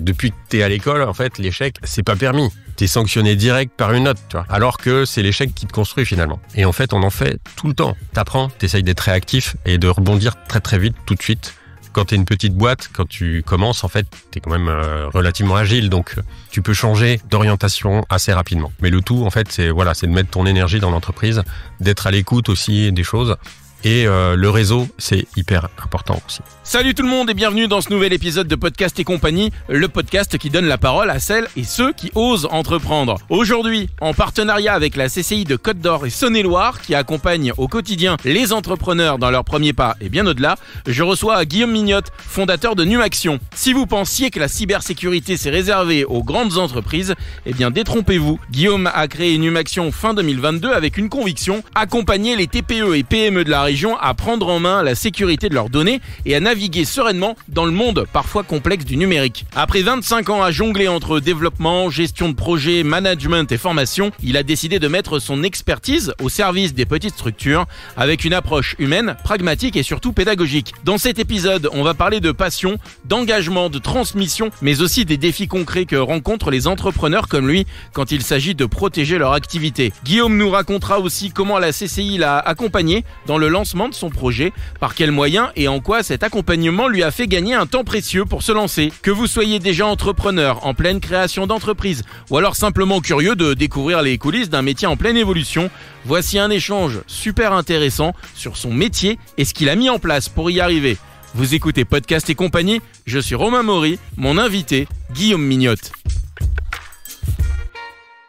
Depuis que t'es à l'école, en fait, l'échec, c'est pas permis. T'es sanctionné direct par une note, tu vois. Alors que c'est l'échec qui te construit finalement. Et en fait, on en fait tout le temps. T'apprends, t'essayes d'être réactif et de rebondir très très vite, tout de suite. Quand t'es une petite boîte, quand tu commences, en fait, t'es quand même relativement agile, donc tu peux changer d'orientation assez rapidement. Mais le tout, en fait, c'est de mettre ton énergie dans l'entreprise, d'être à l'écoute aussi des choses. Et le réseau, c'est hyper important aussi. Salut tout le monde et bienvenue dans ce nouvel épisode de Podcast et compagnie, le podcast qui donne la parole à celles et ceux qui osent entreprendre. Aujourd'hui, en partenariat avec la CCI de Côte d'Or et Saône-et-Loire, qui accompagne au quotidien les entrepreneurs dans leurs premiers pas et bien au-delà, je reçois Guillaume Mignotte, fondateur de Numaction. Si vous pensiez que la cybersécurité s'est réservée aux grandes entreprises, eh bien détrompez-vous. Guillaume a créé Numaction fin 2022 avec une conviction, accompagner les TPE et PME de la région à prendre en main la sécurité de leurs données et à naviguer sereinement dans le monde parfois complexe du numérique. Après 25 ans à jongler entre développement, gestion de projet, management et formation, il a décidé de mettre son expertise au service des petites structures avec une approche humaine, pragmatique et surtout pédagogique. Dans cet épisode, on va parler de passion, d'engagement, de transmission, mais aussi des défis concrets que rencontrent les entrepreneurs comme lui quand il s'agit de protéger leur activité. Guillaume nous racontera aussi comment la CCI l'a accompagné dans le lancement de son projet, par quels moyens et en quoi cet accompagnement lui a fait gagner un temps précieux pour se lancer. Que vous soyez déjà entrepreneur en pleine création d'entreprise ou alors simplement curieux de découvrir les coulisses d'un métier en pleine évolution, voici un échange super intéressant sur son métier et ce qu'il a mis en place pour y arriver. Vous écoutez Podcast et compagnie, je suis Romain Maury, mon invité, Guillaume Mignotte.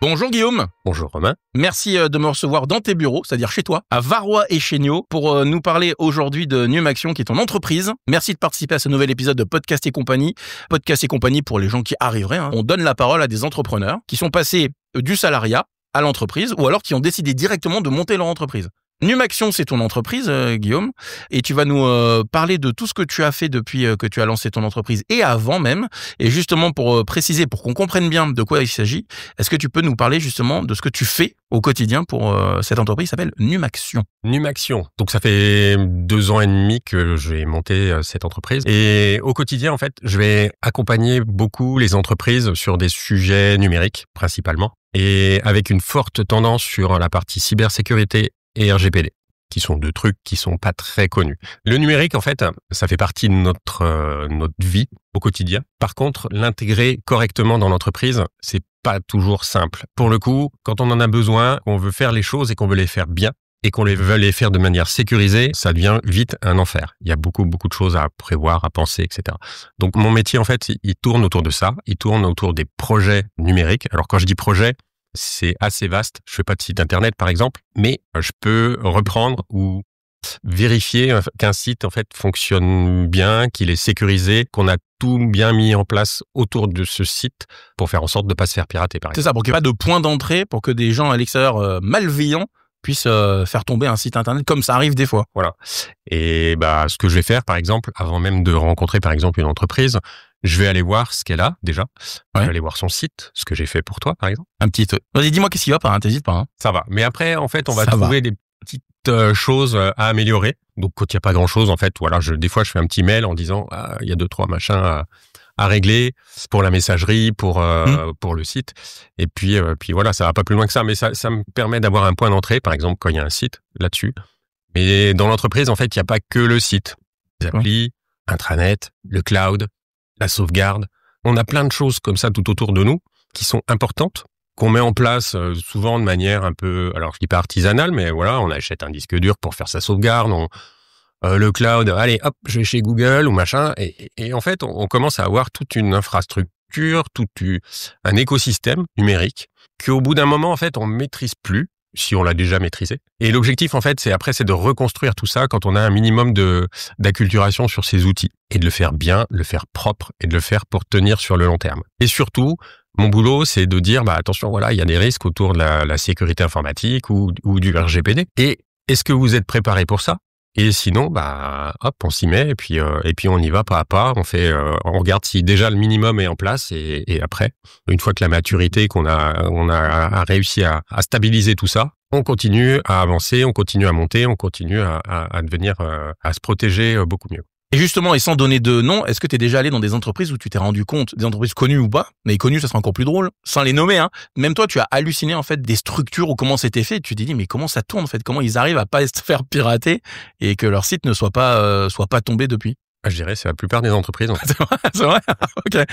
Bonjour Guillaume. Bonjour Romain. Merci de me recevoir dans tes bureaux, c'est-à-dire chez toi, à Varrois-et-Chéniaux, pour nous parler aujourd'hui de Numaction, qui est ton entreprise. Merci de participer à ce nouvel épisode de Podcast et compagnie. Podcast et compagnie pour les gens qui arriveraient. On donne la parole à des entrepreneurs qui sont passés du salariat à l'entreprise ou alors qui ont décidé directement de monter leur entreprise. Numaction, c'est ton entreprise, Guillaume, et tu vas nous parler de tout ce que tu as fait depuis que tu as lancé ton entreprise et avant même. Et justement, pour préciser, pour qu'on comprenne bien de quoi il s'agit, est-ce que tu peux nous parler justement de ce que tu fais au quotidien pour cette entreprise qui s'appelle Numaction? Numaction. Donc ça fait 2 ans et demi que j'ai monté cette entreprise. Et au quotidien, en fait, je vais accompagner beaucoup les entreprises sur des sujets numériques, principalement, et avec une forte tendance sur la partie cybersécurité et RGPD, qui sont 2 trucs qui sont pas très connus. Le numérique, en fait, ça fait partie de notre vie au quotidien. Par contre, l'intégrer correctement dans l'entreprise, c'est pas toujours simple. Pour le coup, quand on en a besoin, qu'on veut faire les choses et qu'on veut les faire bien, et qu'on veut les faire de manière sécurisée, ça devient vite un enfer. Il y a beaucoup de choses à prévoir, à penser, etc. Donc, mon métier, en fait, il tourne autour de ça. Il tourne autour des projets numériques. Alors, quand je dis projet, c'est assez vaste. Je fais pas de site internet, par exemple, mais je peux reprendre ou vérifier qu'un site, en fait, fonctionne bien, qu'il est sécurisé, qu'on a tout bien mis en place autour de ce site pour faire en sorte de ne pas se faire pirater, par exemple. C'est ça, pour qu'il n'y ait pas de point d'entrée, pour que des gens à l'extérieur malveillants puissent faire tomber un site internet, comme ça arrive des fois. Voilà. Et ce que je vais faire, par exemple, avant même de rencontrer, par exemple, une entreprise, je vais aller voir ce qu'elle a déjà. Ouais. Je vais aller voir son site, ce que j'ai fait pour toi, par exemple. Un petit truc. Vas-y, dis-moi qu'est-ce qui va pas, t'hésites pas. Ça va. Mais après, en fait, on va trouver des petites choses à améliorer. Donc, quand il n'y a pas grand-chose, en fait, voilà, des fois, je fais un petit mail en disant, il y a 2-3 machins à régler pour la messagerie, pour le site. Et puis voilà, ça va pas plus loin que ça. Mais ça me permet d'avoir un point d'entrée, par exemple, quand il y a un site là-dessus. Mais dans l'entreprise, en fait, il n'y a pas que le site. Les applis, intranet, le cloud, la sauvegarde. On a plein de choses comme ça tout autour de nous qui sont importantes, qu'on met en place souvent de manière un peu, alors je dis pas artisanale, mais voilà, on achète un disque dur pour faire sa sauvegarde, le cloud, allez hop, je vais chez Google ou machin, et en fait on commence à avoir toute une infrastructure, un écosystème numérique qu'au bout d'un moment en fait on maîtrise plus, si on l'a déjà maîtrisé. Et l'objectif, en fait, c'est de reconstruire tout ça quand on a un minimum d'acculturation sur ces outils. Et de le faire bien, de le faire propre et de le faire pour tenir sur le long terme. Et surtout, mon boulot, c'est de dire, attention, voilà, il y a des risques autour de la sécurité informatique ou du RGPD. Et est-ce que vous êtes préparé pour ça? Et sinon, hop, on s'y met et puis on y va pas à pas. On regarde si déjà le minimum est en place et après, une fois que la maturité qu'on a réussi à stabiliser tout ça, on continue à avancer, on continue à monter, on continue à devenir, à se protéger beaucoup mieux. Et justement, et sans donner de nom, est-ce que tu es déjà allé dans des entreprises où tu t'es rendu compte, des entreprises connues ou pas, mais connues, ça sera encore plus drôle, sans les nommer, hein. Même toi, tu as halluciné, en fait, des structures ou comment c'était fait. Tu t'es dit, mais comment ça tourne, en fait? Comment ils arrivent à pas se faire pirater et que leur site ne soit pas tombé depuis? Je dirais, c'est la plupart des entreprises, en fait. C'est vrai? Ok.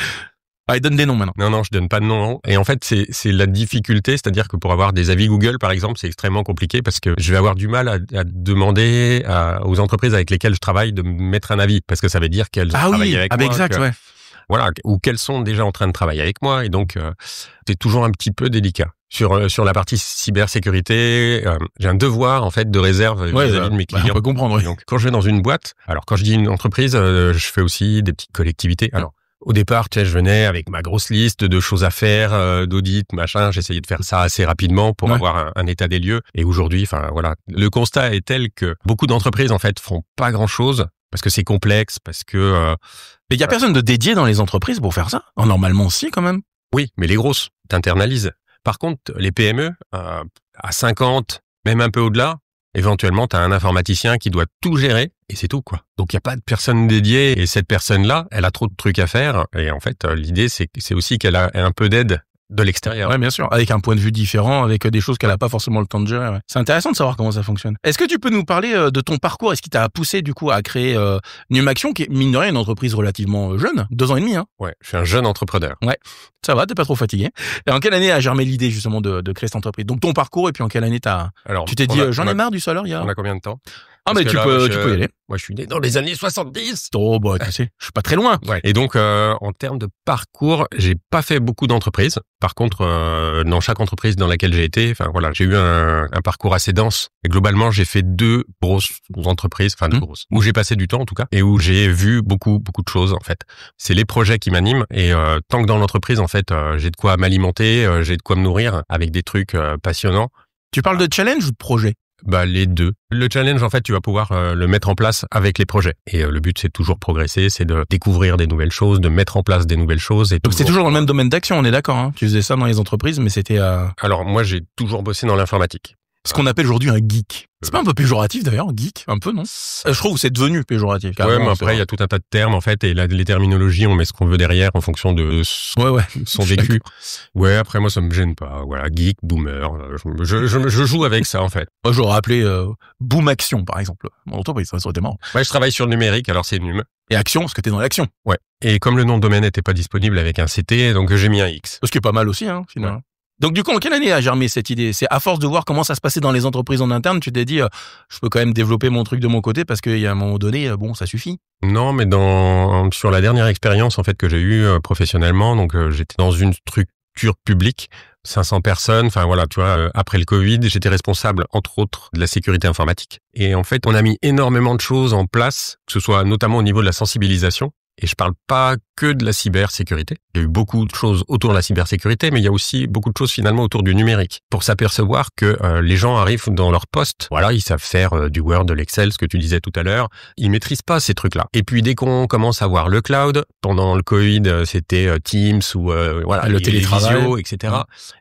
Ah, il donne des noms maintenant. Non, je donne pas de nom. Et en fait, c'est la difficulté, c'est-à-dire que pour avoir des avis Google, par exemple, c'est extrêmement compliqué parce que je vais avoir du mal à demander aux entreprises avec lesquelles je travaille de me mettre un avis parce que ça veut dire qu'elles travaillent avec moi. Exact, ouais. Voilà, ou qu'elles sont déjà en train de travailler avec moi. Et donc, c'est toujours un petit peu délicat. Sur la partie cybersécurité, j'ai un devoir, en fait, de réserve vis-à-vis de mes clients. On peut comprendre, oui. Donc, quand je vais dans une boîte, alors quand je dis une entreprise, je fais aussi des petites collectivités. Alors, au départ, tu sais, je venais avec ma grosse liste de choses à faire, d'audit, machin. J'essayais de faire ça assez rapidement pour avoir un état des lieux. Et aujourd'hui, enfin voilà, le constat est tel que beaucoup d'entreprises en fait font pas grand-chose parce que c'est complexe, parce que. Mais il y a personne de dédié dans les entreprises pour faire ça. Normalement, si quand même. Oui, mais les grosses, t'internalises. Par contre, les PME à 50, même un peu au-delà. Éventuellement, tu as un informaticien qui doit tout gérer et c'est tout, quoi. Donc, il n'y a pas de personne dédiée et cette personne-là, elle a trop de trucs à faire. Et en fait, l'idée, c'est aussi qu'elle a un peu d'aide de l'extérieur. Ouais, bien sûr. Avec un point de vue différent, avec des choses qu'elle a pas forcément le temps de gérer. Ouais. C'est intéressant de savoir comment ça fonctionne. Est-ce que tu peux nous parler de ton parcours? Est-ce qui t'a poussé, du coup, à créer Numaction, qui est, mine de rien, une entreprise relativement jeune? 2 ans et demi, hein? Ouais, je suis un jeune entrepreneur. Ouais. Ça va, t'es pas trop fatigué. Et en quelle année a germé l'idée, justement, de créer cette entreprise? Donc, ton parcours, et puis en quelle année tu t'es dit, j'en ai marre du salaire, On a combien de temps? Ah, mais tu peux y aller. Moi, je suis né dans les années 70. Oh, bah, tu sais, je suis pas très loin. Ouais. Et donc, en termes de parcours, j'ai pas fait beaucoup d'entreprises. Par contre, dans chaque entreprise dans laquelle j'ai été, enfin, voilà, j'ai eu un parcours assez dense. Et globalement, j'ai fait 2 grosses entreprises, enfin, 2 grosses, où j'ai passé du temps, en tout cas, et où j'ai vu beaucoup de choses, en fait. C'est les projets qui m'animent. Et, tant que dans l'entreprise, en fait, j'ai de quoi m'alimenter, j'ai de quoi me nourrir avec des trucs passionnants. Tu parles de challenge ou de projet? Bah, les 2. Le challenge, en fait, tu vas pouvoir le mettre en place avec les projets. Et le but, c'est de toujours progresser, c'est de découvrir des nouvelles choses, de mettre en place des nouvelles choses. Donc c'est toujours dans le même domaine d'action, on est d'accord, hein? Tu faisais ça dans les entreprises, mais c'était... Alors, moi, j'ai toujours bossé dans l'informatique. Ce qu'on appelle aujourd'hui un geek. C'est pas un peu péjoratif d'ailleurs, geek? Un peu, non? Je trouve que c'est devenu péjoratif. Ouais, mais après, il y a tout un tas de termes, en fait, et les terminologies, on met ce qu'on veut derrière en fonction de son vécu. Ouais, après, moi, ça me gêne pas. Voilà, geek, boomer. Je joue avec ça, en fait. Moi, j'aurais appelé Boom Action, par exemple. Mon entreprise, ça aurait été marrant. Ouais, je travaille sur le numérique, alors c'est Num. Et Action, parce que t'es dans l'action. Ouais. Et comme le nom de domaine n'était pas disponible avec un CT, donc j'ai mis un X. Ce qui est pas mal aussi, hein, finalement. Ouais. Donc du coup, en quelle année a germé cette idée? C'est à force de voir comment ça se passait dans les entreprises en interne, tu t'es dit, je peux quand même développer mon truc de mon côté parce qu'il y a un moment donné, bon, ça suffit. Non, mais sur la dernière expérience en fait que j'ai eue professionnellement, donc j'étais dans une structure publique, 500 personnes, enfin voilà, tu vois, après le Covid, j'étais responsable entre autres de la sécurité informatique. Et en fait, on a mis énormément de choses en place, que ce soit notamment au niveau de la sensibilisation. Et je parle pas que de la cybersécurité. Il y a eu beaucoup de choses autour de la cybersécurité, mais il y a aussi beaucoup de choses finalement autour du numérique. Pour s'apercevoir que les gens arrivent dans leur poste, voilà, ils savent faire du Word, de l'Excel, ce que tu disais tout à l'heure. Ils maîtrisent pas ces trucs-là. Et puis dès qu'on commence à voir le cloud, pendant le Covid, c'était Teams ou voilà, le télétravail, visio, etc.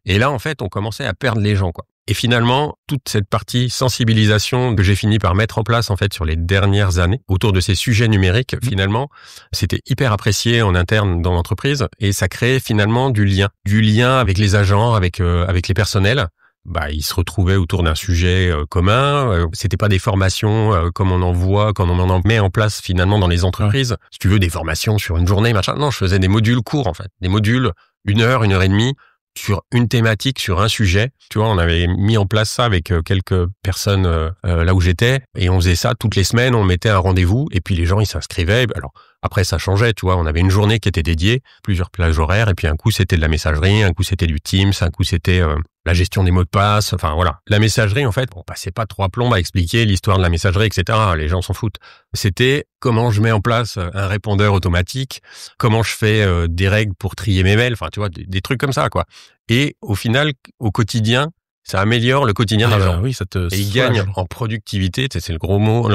Et là, en fait, on commençait à perdre les gens, quoi. Et finalement, toute cette partie sensibilisation que j'ai fini par mettre en place en fait sur les dernières années autour de ces sujets numériques, finalement, c'était hyper apprécié en interne dans l'entreprise et ça créait finalement du lien avec les agents, avec les personnels. Bah, ils se retrouvaient autour d'un sujet commun. C'était pas des formations comme on en voit quand on en met en place finalement dans les entreprises. Si tu veux des formations sur une journée, machin. Non, je faisais des modules courts en fait, des modules 1 heure, 1 heure et demie. Sur une thématique, sur un sujet. Tu vois, on avait mis en place ça avec quelques personnes là où j'étais et on faisait ça toutes les semaines, on mettait un rendez-vous et puis les gens, ils s'inscrivaient. Alors, après, ça changeait, tu vois, on avait une journée qui était dédiée, plusieurs plages horaires et puis un coup, c'était de la messagerie, un coup, c'était du Teams, un coup, c'était la gestion des mots de passe, enfin voilà. La messagerie, en fait, on passait pas 3 plombs à expliquer l'histoire de la messagerie, etc. Les gens s'en foutent. C'était comment je mets en place un répondeur automatique, comment je fais des règles pour trier mes mails, enfin tu vois, des trucs comme ça, quoi. Et au final, au quotidien, ça améliore le quotidien des gens. Oui, et ils gagnent en productivité, c'est le gros mot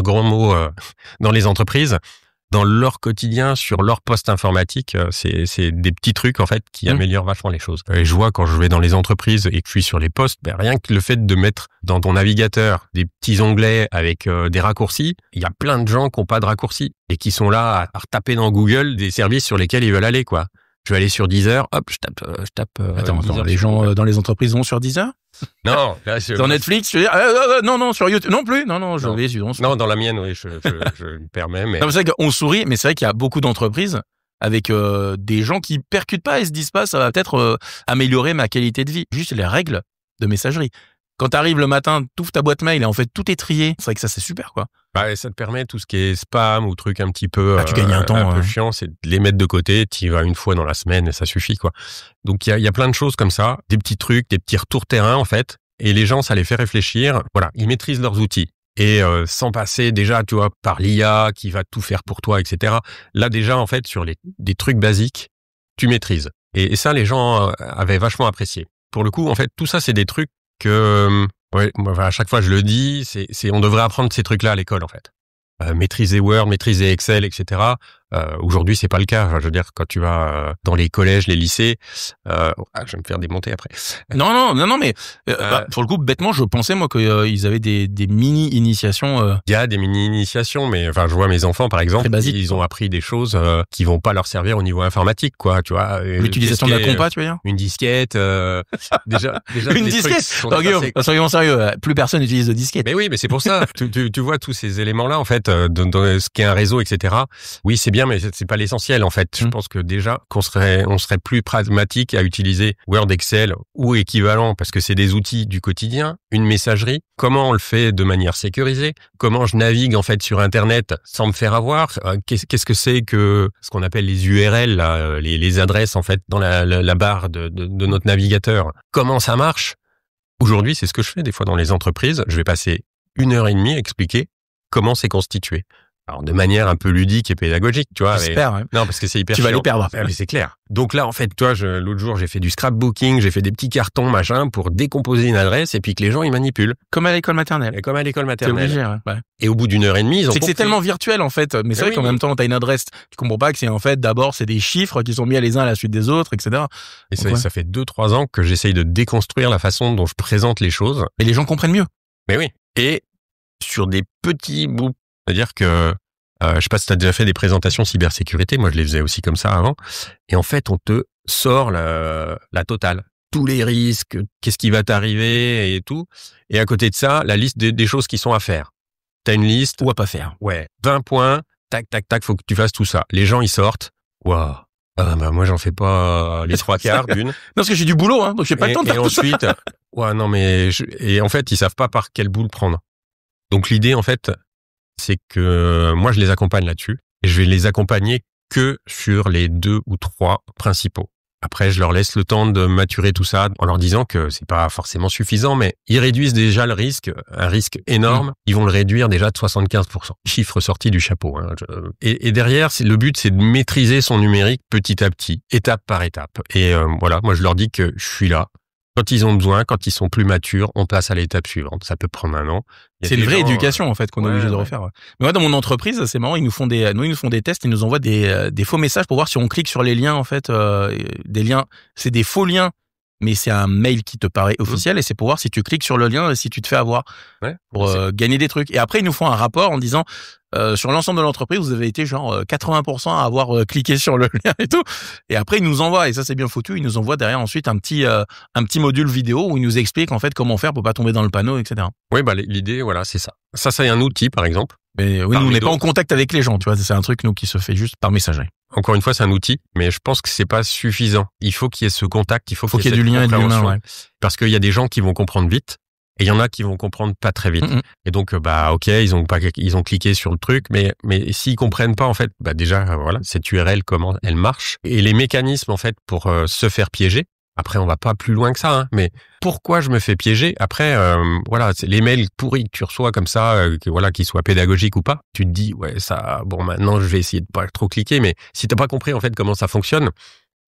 dans les entreprises. dans leur quotidien, sur leur poste informatique, c'est des petits trucs en fait qui améliorent vachement les choses. Et je vois quand je vais dans les entreprises et que je suis sur les postes, rien que le fait de mettre dans ton navigateur des petits onglets avec des raccourcis, il y a plein de gens qui n'ont pas de raccourcis et qui sont là à retaper dans Google des services sur lesquels ils veulent aller, quoi. Je vais aller sur Deezer, hop, je tape. Attends, les gens dans les entreprises vont sur Deezer? Non, là, dans Netflix, je veux dire, non, sur YouTube, non plus, non, je vais sur. Non, dans la mienne, oui, je me permets, mais. Non, c'est vrai qu'on sourit, mais c'est vrai qu'il y a beaucoup d'entreprises avec des gens qui percutent pas et se disent pas, ça va peut-être améliorer ma qualité de vie. Juste les règles de messagerie. Quand t'arrives le matin, t'ouvres ta boîte mail et en fait tout est trié. C'est vrai que ça c'est super, quoi. Et ça te permet tout ce qui est spam ou truc un petit peu tu gagnes un temps peu chiant, c'est de les mettre de côté. Tu y vas une fois dans la semaine et ça suffit, quoi. Donc il y a plein de choses comme ça, des petits trucs, des petits retours terrain en fait. Et les gens, ça les fait réfléchir. Voilà, ils maîtrisent leurs outils. Et sans passer déjà, tu vois, par l'IA qui va tout faire pour toi, etc. Là déjà, en fait, sur des trucs basiques, tu maîtrises. Et ça, les gens avaient vachement apprécié. Pour le coup, en fait, tout ça, c'est des trucs que, moi, à chaque fois, je le dis, on devrait apprendre ces trucs-là à l'école, en fait. Maîtriser Word, maîtriser Excel, etc. Aujourd'hui, c'est pas le cas. Enfin, je veux dire, quand tu vas dans les collèges, les lycées, je vais me faire démonter après. Non, mais pour le coup, bêtement, je pensais moi qu'ils avaient des mini initiations. Il y a des mini initiations, mais enfin, je vois mes enfants, par exemple, ils ont appris des choses qui vont pas leur servir au niveau informatique, quoi. Tu vois, l'utilisation de la compa, tu veux dire? Une disquette, déjà une disquette. Soyons sérieux, plus personne n'utilise de disquette. Mais oui, mais c'est pour ça. tu vois tous ces éléments-là, en fait, dans ce qu'est un réseau, etc. Oui, c'est bien, mais c'est pas l'essentiel, en fait. Je pense que déjà, on serait plus pragmatique à utiliser Word, Excel ou équivalent, parce que c'est des outils du quotidien, une messagerie. Comment on le fait de manière sécurisée? Comment je navigue, en fait, sur Internet sans me faire avoir? Qu'est-ce que c'est que ce qu'on appelle les URL, là, les adresses, en fait, dans la barre de notre navigateur? Comment ça marche? Aujourd'hui, c'est ce que je fais des fois dans les entreprises. Je vais passer 1h30 à expliquer comment c'est constitué. Alors, de manière un peu ludique et pédagogique, tu vois. J'espère, ouais. Non, parce que c'est hyper chiant. Tu vas les perdre. Mais c'est clair. Donc là, en fait, toi, l'autre jour, j'ai fait du scrapbooking, j'ai fait des petits cartons, machin, pour décomposer une adresse et puis que les gens, ils manipulent. Comme à l'école maternelle. Et comme à l'école maternelle. T'es obligé, ouais. Et au bout d'1h30, ils ont compris. C'est que c'est tellement virtuel, en fait. Mais c'est vrai qu'en même temps, t'as une adresse. Tu comprends pas que c'est, en fait, d'abord, c'est des chiffres qui sont mis les uns à la suite des autres, etc. Et ça fait 2-3 ans que j'essaye de déconstruire la façon dont je présente les choses. Et les gens comprennent mieux. Mais oui. Et sur des petits bouts. C'est-à-dire que, je sais pas si tu as déjà fait des présentations cybersécurité, moi je les faisais aussi comme ça avant, et en fait on te sort la totale, tous les risques, qu'est-ce qui va t'arriver et tout, et à côté de ça, la liste des choses qui sont à faire. T'as une liste. Ou à pas faire. Ouais, 20 points, tac, faut que tu fasses tout ça. Les gens ils sortent, waouh, moi j'en fais pas les 3/4 d'une. Non, parce que j'ai du boulot, donc j'ai pas le temps de faire tout ça. Et ensuite, et en fait ils savent pas par quelle boule prendre. Donc l'idée en fait, c'est que moi, je les accompagne là-dessus et je vais les accompagner que sur les 2 ou 3 principaux. Après, je leur laisse le temps de maturer tout ça en leur disant que c'est pas forcément suffisant, mais ils réduisent déjà le risque, un risque énorme. Ils vont le réduire déjà de 75%. Chiffre sorti du chapeau. Et derrière, le but, c'est de maîtriser son numérique petit à petit, étape par étape. Et voilà, moi, je leur dis que je suis là. Quand ils ont besoin, quand ils sont plus matures, on passe à l'étape suivante. Ça peut prendre 1 an. C'est une vraie éducation, en fait, qu'on est obligé de refaire. Mais moi, dans mon entreprise, c'est marrant, ils nous font des tests, ils nous envoient des faux messages pour voir si on clique sur les liens, en fait, des liens. C'est des faux liens, mais c'est un mail qui te paraît officiel et c'est pour voir si tu cliques sur le lien et si tu te fais avoir pour gagner des trucs. Et après, ils nous font un rapport en disant, sur l'ensemble de l'entreprise, vous avez été genre 80% à avoir cliqué sur le lien et tout. Et après, ils nous envoient, et ça c'est bien foutu, ils nous envoient derrière ensuite un petit module vidéo où ils nous expliquent en fait comment faire pour pas tomber dans le panneau, etc. Oui, l'idée, voilà, c'est ça. Ça, c'est un outil, par exemple. Mais oui, nous, on n'est pas en contact avec les gens, tu vois. C'est un truc, nous, qui se fait juste par messagerie. Encore une fois, c'est un outil, mais je pense que c'est pas suffisant. Il faut qu'il y ait ce contact, il faut qu'il y ait du lien et de l'humain, ouais. Parce qu'il y a des gens qui vont comprendre vite, et il y en a qui vont comprendre pas très vite. Et donc, ok, ils ont cliqué sur le truc, mais s'ils comprennent pas, en fait, déjà, voilà, cette URL, comment elle marche, et les mécanismes, en fait, pour se faire piéger. Après, on va pas plus loin que ça, mais pourquoi je me fais piéger? Après, voilà, c'est les mails pourris que tu reçois comme ça, qu'ils soient pédagogiques ou pas. Tu te dis, maintenant, je vais essayer de pas trop cliquer, mais si t'as pas compris, en fait, comment ça fonctionne,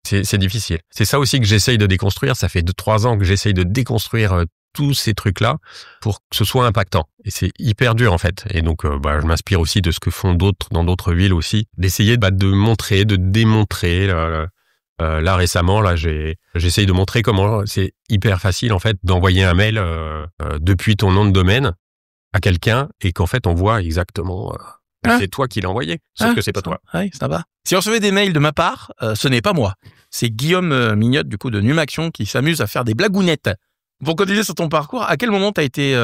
c'est difficile. C'est ça aussi que j'essaye de déconstruire. Ça fait 2-3 ans que j'essaye de déconstruire tous ces trucs-là pour que ce soit impactant. Et c'est hyper dur, en fait. Et donc, je m'inspire aussi de ce que font d'autres dans d'autres villes aussi, d'essayer de montrer, de démontrer. Là, récemment, j'essaye de montrer comment c'est hyper facile, en fait, d'envoyer un mail depuis ton nom de domaine à quelqu'un et qu'en fait, on voit exactement... c'est toi qui l'as envoyé, sauf que c'est pas toi. Oui, ça va. Si on recevait des mails de ma part, ce n'est pas moi. C'est Guillaume Mignotte, du coup, de Numaction, qui s'amuse à faire des blagounettes. Pour continuer sur ton parcours, à quel moment tu as été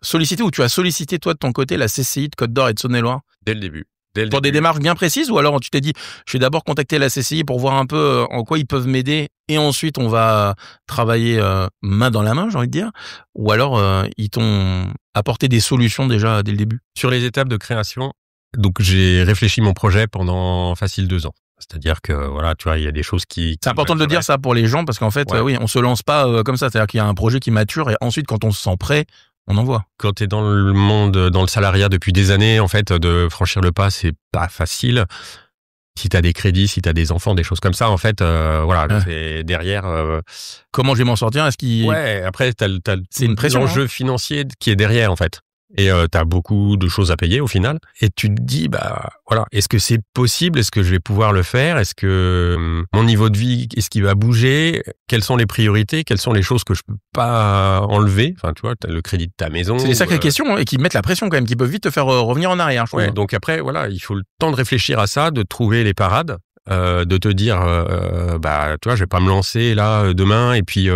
sollicité ou tu as sollicité, toi, de ton côté, la CCI de Côte-d'Or et de Saône-et-Loire? Dès le début. Pour des démarches bien précises, ou alors tu t'es dit, je vais d'abord contacter la CCI pour voir un peu en quoi ils peuvent m'aider, et ensuite on va travailler main dans la main, j'ai envie de dire, ou alors ils t'ont apporté des solutions déjà dès le début? Sur les étapes de création, donc j'ai réfléchi mon projet pendant facile 2 ans. C'est-à-dire que voilà, tu vois, il y a des choses qui... C'est important de le dire ça pour les gens, parce qu'en fait, oui, on se lance pas comme ça. C'est-à-dire qu'il y a un projet qui mature, et ensuite quand on se sent prêt, on envoie. Quand tu es dans le monde, dans le salariat depuis des années, en fait, de franchir le pas, c'est pas facile. Si tu as des crédits, si tu as des enfants, des choses comme ça, en fait, c'est derrière... Comment je vais m'en sortir? Ouais, après, c'est une pression, l'enjeu financier qui est derrière, en fait. Et t'as beaucoup de choses à payer au final. Et tu te dis, est-ce que c'est possible? Est-ce que je vais pouvoir le faire? Est-ce que mon niveau de vie, est-ce qu'il va bouger? Quelles sont les priorités? Quelles sont les choses que je peux pas enlever? Enfin, tu vois, t'as le crédit de ta maison. C'est des sacrées questions, et qui mettent la pression quand même, qui peuvent vite te faire revenir en arrière, je trouve. Ouais, donc après, voilà, il faut le temps de réfléchir à ça, de trouver les parades. De te dire, tu vois, je vais pas me lancer là demain et puis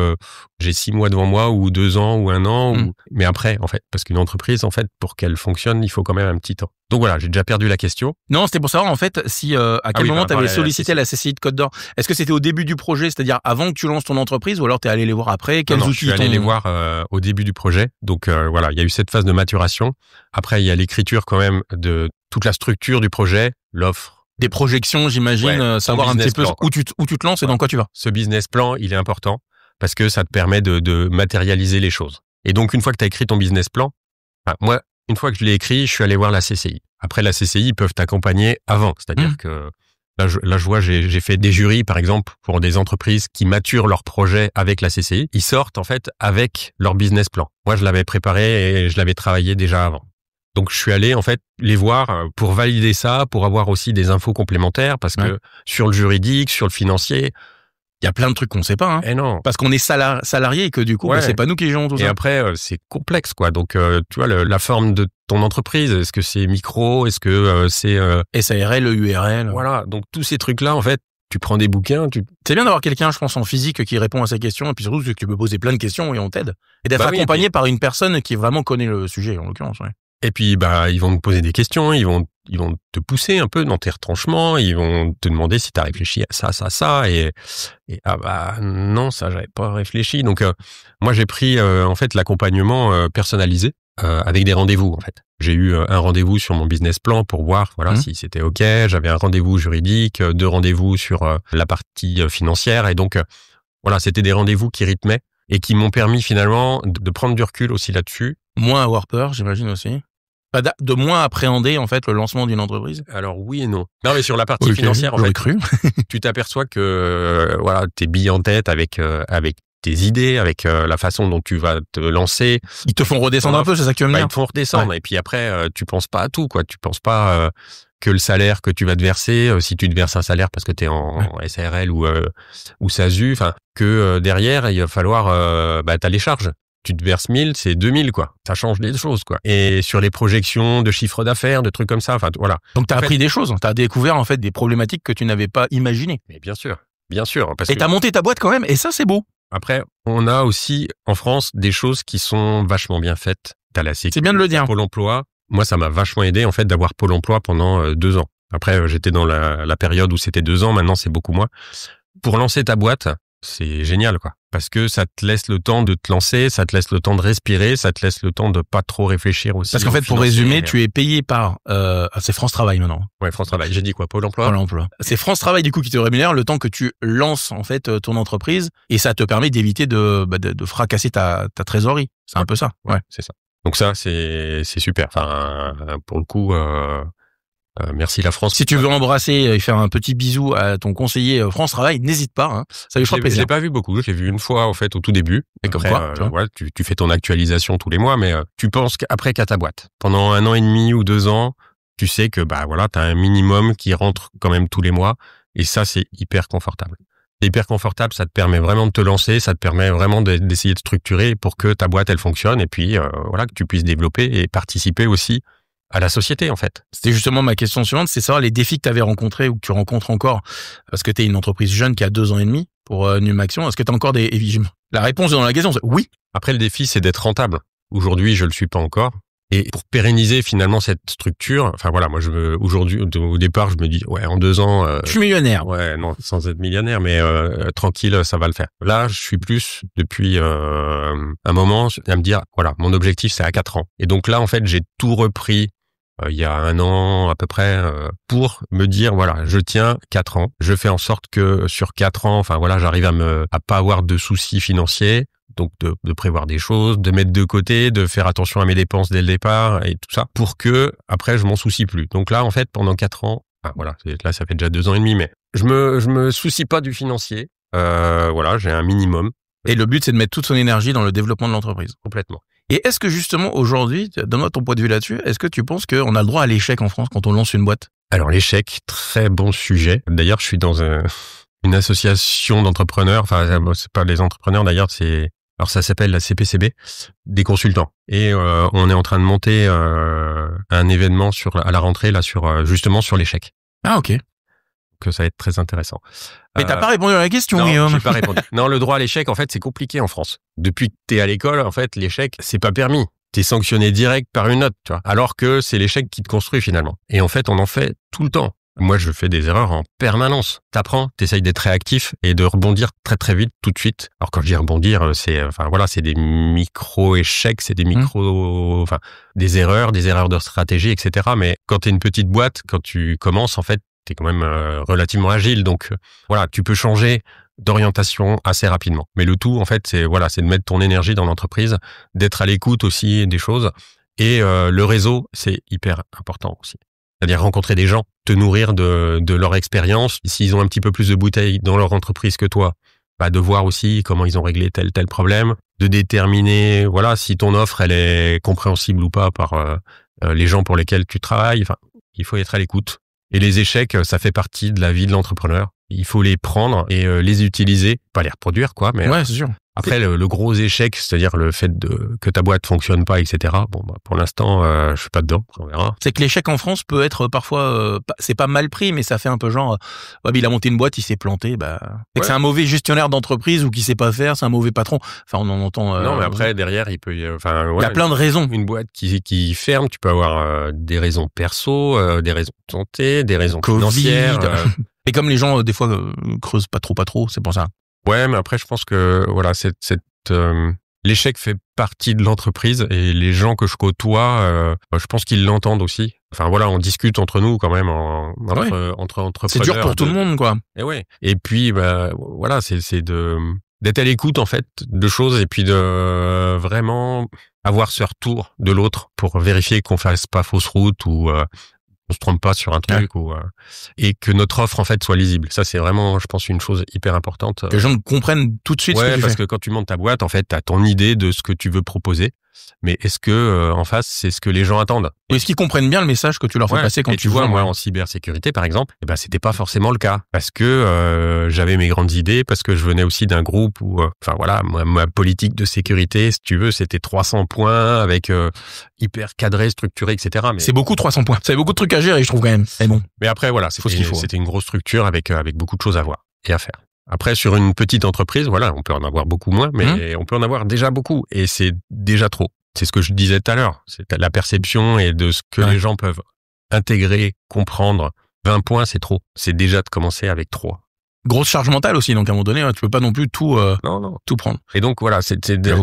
j'ai 6 mois devant moi ou 2 ans ou 1 an, mais après, en fait, parce qu'une entreprise, en fait, pour qu'elle fonctionne, il faut quand même un petit temps. Donc voilà, j'ai déjà perdu la question. Non, c'était pour savoir en fait si à quel moment tu avais sollicité la CCI de Côte-d'Or. Est-ce que c'était au début du projet, c'est-à-dire avant que tu lances ton entreprise, ou alors tu es allé les voir après? Quels outils? Je suis allé les voir au début du projet. Donc voilà, il y a eu cette phase de maturation. Après, il y a l'écriture quand même de toute la structure du projet, l'offre. Des projections, j'imagine, savoir un petit peu où tu te lances et dans quoi tu vas. Ce business plan, il est important parce que ça te permet de matérialiser les choses. Et donc, une fois que tu as écrit ton business plan, moi, une fois que je l'ai écrit, je suis allé voir la CCI. Après, la CCI, ils peuvent t'accompagner avant. C'est-à-dire que là, je vois, j'ai fait des jurys, par exemple, pour des entreprises qui maturent leur projet avec la CCI. Ils sortent, en fait, avec leur business plan. Moi, je l'avais préparé et je l'avais travaillé déjà avant. Donc, je suis allé, en fait, les voir pour valider ça, pour avoir aussi des infos complémentaires, parce que sur le juridique, sur le financier, il y a plein de trucs qu'on ne sait pas. Et non. Parce qu'on est salarié et que du coup, c'est pas nous qui gérons tout ça. Et après, c'est complexe, quoi. Donc, tu vois, la forme de ton entreprise, est-ce que c'est micro? Est-ce que c'est... SARL, URL. Voilà. Donc, tous ces trucs-là, en fait, tu prends des bouquins, C'est bien d'avoir quelqu'un, je pense, en physique qui répond à ces questions, et puis surtout que tu peux poser plein de questions et on t'aide. Et d'être accompagné par une personne qui vraiment connaît le sujet, en l'occurrence, Et puis, ils vont te poser des questions, ils vont te pousser un peu dans tes retranchements, ils vont te demander si tu as réfléchi à ça, et non, ça, j'avais pas réfléchi. Donc, moi, j'ai pris, en fait, l'accompagnement personnalisé, avec des rendez-vous, en fait. J'ai eu un rendez-vous sur mon business plan pour voir, si c'était OK. J'avais un rendez-vous juridique, 2 rendez-vous sur la partie financière, et donc, c'était des rendez-vous qui rythmaient et qui m'ont permis, finalement, de prendre du recul aussi là-dessus. Moins avoir peur, j'imagine aussi. De moins appréhender, en fait, le lancement d'une entreprise. Alors, oui et non. Non, mais sur la partie financière, en fait, tu t'aperçois que, t'es billes en tête avec tes idées, avec la façon dont tu vas te lancer. Ils te font redescendre un peu, c'est ça que tu veux me dire? Ils te font redescendre. Ouais. Et puis après, tu penses pas à tout, quoi. Tu penses pas que le salaire que tu vas te verser, si tu te verses un salaire parce que t'es en SARL ou SASU, que derrière, il va falloir, t'as les charges. Tu te verses 1000, c'est 2000, quoi. Ça change des choses, quoi. Et sur les projections de chiffre d'affaires, de trucs comme ça, voilà. Donc, t'as appris des choses. T'as découvert, en fait, des problématiques que tu n'avais pas imaginées. Mais bien sûr. Et t'as monté ta boîte quand même, et ça, c'est beau. Après, on a aussi, en France, des choses qui sont vachement bien faites. T'as la sécurité, c'est bien de le dire. Pôle emploi. Moi, ça m'a vachement aidé, en fait, d'avoir Pôle emploi pendant 2 ans. Après, j'étais dans la période où c'était 2 ans. Maintenant, c'est beaucoup moins. Pour lancer ta boîte, c'est génial, quoi. Parce que ça te laisse le temps de te lancer, ça te laisse le temps de respirer, ça te laisse le temps de pas trop réfléchir aussi. Parce qu'en fait, pour résumer, tu es payé par, c'est France Travail maintenant. Ouais, France Travail. J'ai dit quoi? Pôle emploi? Pôle emploi. C'est France Travail, du coup, qui te rémunère le temps que tu lances, en fait, ton entreprise, et ça te permet d'éviter de fracasser ta trésorerie. C'est un peu ça. Ouais, c'est ça. Donc ça, c'est super. Enfin, pour le coup, Merci la France. Si tu veux embrasser et faire un petit bisou à ton conseiller France Travail, n'hésite pas. Hein. Ça lui fera plaisir. Je l'ai pas vu beaucoup. Je l'ai vu une fois en fait au tout début. Et comme quoi, voilà, tu fais ton actualisation tous les mois, mais tu penses qu'après qu'à ta boîte. Pendant 1 an et demi ou 2 ans, tu sais que voilà, t'as un minimum qui rentre quand même tous les mois, et ça c'est hyper confortable. C'est hyper confortable, ça te permet vraiment de te lancer, ça te permet vraiment d'essayer de structurer pour que ta boîte elle fonctionne, et puis voilà, que tu puisses développer et participer aussi à la société, en fait. C'était justement ma question suivante, c'est savoir les défis que tu avais rencontrés ou que tu rencontres encore, parce que tu es une entreprise jeune qui a 2 ans et demi pour Numaction. Est-ce que tu as encore des... La réponse dans la question, c'est oui. Après, le défi, c'est d'être rentable. Aujourd'hui, je le suis pas encore. Et pour pérenniser finalement cette structure, enfin voilà, moi aujourd'hui, au départ, je me dis, ouais, en 2 ans... je suis millionnaire. Ouais, non, sans être millionnaire, mais tranquille, ça va le faire. Là, je suis plus, depuis un moment, à me dire, voilà, mon objectif, c'est à 4 ans. Et donc là, en fait, j'ai tout repris il y a 1 an à peu près, pour me dire, voilà, je tiens 4 ans. Je fais en sorte que sur 4 ans, enfin voilà, j'arrive à pas avoir de soucis financiers. Donc de prévoir des choses, de mettre de côté, de faire attention à mes dépenses dès le départ et tout ça, pour que après je m'en soucie plus. Donc là, en fait, pendant 4 ans, voilà, là ça fait déjà 2 ans et demi, mais je me soucie pas du financier. Voilà, j'ai un minimum. Et le but, c'est de mettre toute son énergie dans le développement de l'entreprise. Complètement. Et est-ce que justement aujourd'hui, donne-moi ton point de vue là-dessus, est-ce que tu penses qu'on a le droit à l'échec en France quand on lance une boîte? Alors l'échec, très bon sujet. D'ailleurs, je suis dans une association d'entrepreneurs. Enfin, c'est pas les entrepreneurs d'ailleurs, alors ça s'appelle la CPCB, des consultants. Et on est en train de monter un événement à la rentrée là justement sur l'échec. Ah ok. Que ça va être très intéressant. Mais t'as pas répondu à la question, non, Guillaume. J'ai pas répondu. Non, le droit à l'échec, en fait, c'est compliqué en France. Depuis que t'es à l'école, en fait, l'échec, c'est pas permis. T'es sanctionné direct par une note, tu vois. Alors que c'est l'échec qui te construit finalement. Et en fait, on en fait tout le temps. Moi, je fais des erreurs en permanence. T'apprends, t'essayes d'être réactif et de rebondir très très vite, tout de suite. Alors quand je dis rebondir, c'est des micro-échecs, c'est des des erreurs de stratégie, etc. Mais quand t'es une petite boîte, quand tu commences, en fait, t'es quand même relativement agile. Donc voilà, tu peux changer d'orientation assez rapidement. Mais le tout, en fait, c'est de mettre ton énergie dans l'entreprise, d'être à l'écoute aussi des choses. Et le réseau, c'est hyper important aussi. C'est-à-dire rencontrer des gens, te nourrir de leur expérience. S'ils ont un petit peu plus de bouteilles dans leur entreprise que toi, de voir aussi comment ils ont réglé tel problème, de déterminer si ton offre elle est compréhensible ou pas par les gens pour lesquels tu travailles. Enfin, il faut être à l'écoute. Et les échecs, ça fait partie de la vie de l'entrepreneur. Il faut les prendre et les utiliser, pas les reproduire mais ouais, c'est sûr. Après, le gros échec, c'est-à-dire le fait que ta boîte fonctionne pas, etc. Pour l'instant, je suis pas dedans, on verra. C'est que l'échec en France peut être parfois, c'est pas mal pris, mais ça fait un peu genre, il a monté une boîte, il s'est planté, c'est que c'est un mauvais gestionnaire d'entreprise ou qui sait pas faire, c'est un mauvais patron. Enfin, on en entend. Non, mais après, derrière, il peut il y a plein de raisons. Une boîte qui ferme, tu peux avoir des raisons perso, des raisons de santé, des raisons financières. Et comme les gens, des fois, creusent pas trop, c'est pour ça. Ouais, mais après, je pense que l'échec fait partie de l'entreprise et les gens que je côtoie, je pense qu'ils l'entendent aussi. Enfin voilà, on discute entre nous quand même entre entrepreneurs. C'est dur pour tout le monde, quoi. Et ouais. Et puis c'est d'être à l'écoute en fait de choses et puis de vraiment avoir ce retour de l'autre pour vérifier qu'on fasse pas fausse route ou on se trompe pas sur un truc et que notre offre en fait soit lisible. Ça c'est vraiment, je pense, une chose hyper importante. Que les gens comprennent tout de suite ce que tu parce fais. Que quand tu montes ta boîte, en fait, t'as ton idée de ce que tu veux proposer. Mais est-ce que en face, c'est ce que les gens attendent? Est-ce qu'ils comprennent bien le message que tu leur fais passer quand tu vois, moi, en cybersécurité, par exemple, c'était pas forcément le cas. Parce que j'avais mes grandes idées, parce que je venais aussi d'un groupe où, ma politique de sécurité, si tu veux, c'était 300 points avec hyper cadré, structuré, etc. Mais c'est beaucoup 300 points. Ça avait beaucoup de trucs à gérer, je trouve quand même. Mais bon. Mais après, c'était une grosse structure avec beaucoup de choses à voir et à faire. Après, sur une petite entreprise, on peut en avoir beaucoup moins, mais on peut en avoir déjà beaucoup. Et c'est déjà trop. C'est ce que je disais tout à l'heure. C'est la perception et de ce que les gens peuvent intégrer, comprendre. 20 points, c'est trop. C'est déjà de commencer avec 3. Grosse charge mentale aussi, donc à un moment donné, tu peux pas non plus tout prendre. Et donc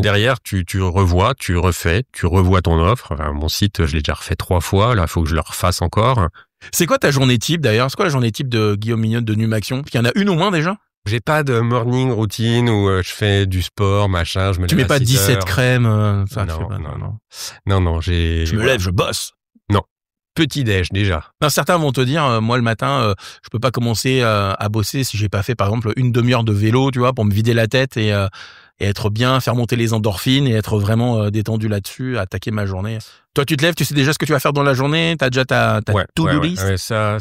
derrière, tu revois, tu refais, tu revois ton offre. Enfin, mon site, je l'ai déjà refait 3 fois. Là, il faut que je le refasse encore. C'est quoi ta journée type d'ailleurs? C'est quoi la journée type de Guillaume Mignot de Numaction? Parce qu'il y en a une au moins déjà? J'ai pas de morning routine où je fais du sport, machin, je me lève. Tu mets pas 17 crèmes, Non, j'ai... Je me lève, je bosse. Non. petit déj déjà. Non, certains vont te dire, moi le matin, je peux pas commencer à bosser si j'ai pas fait par exemple une demi-heure de vélo, tu vois, pour me vider la tête et être bien, faire monter les endorphines et être vraiment détendu là-dessus, attaquer ma journée. Toi, tu te lèves, tu sais déjà ce que tu vas faire dans la journée, t'as déjà ta to-do list. Ouais, ça,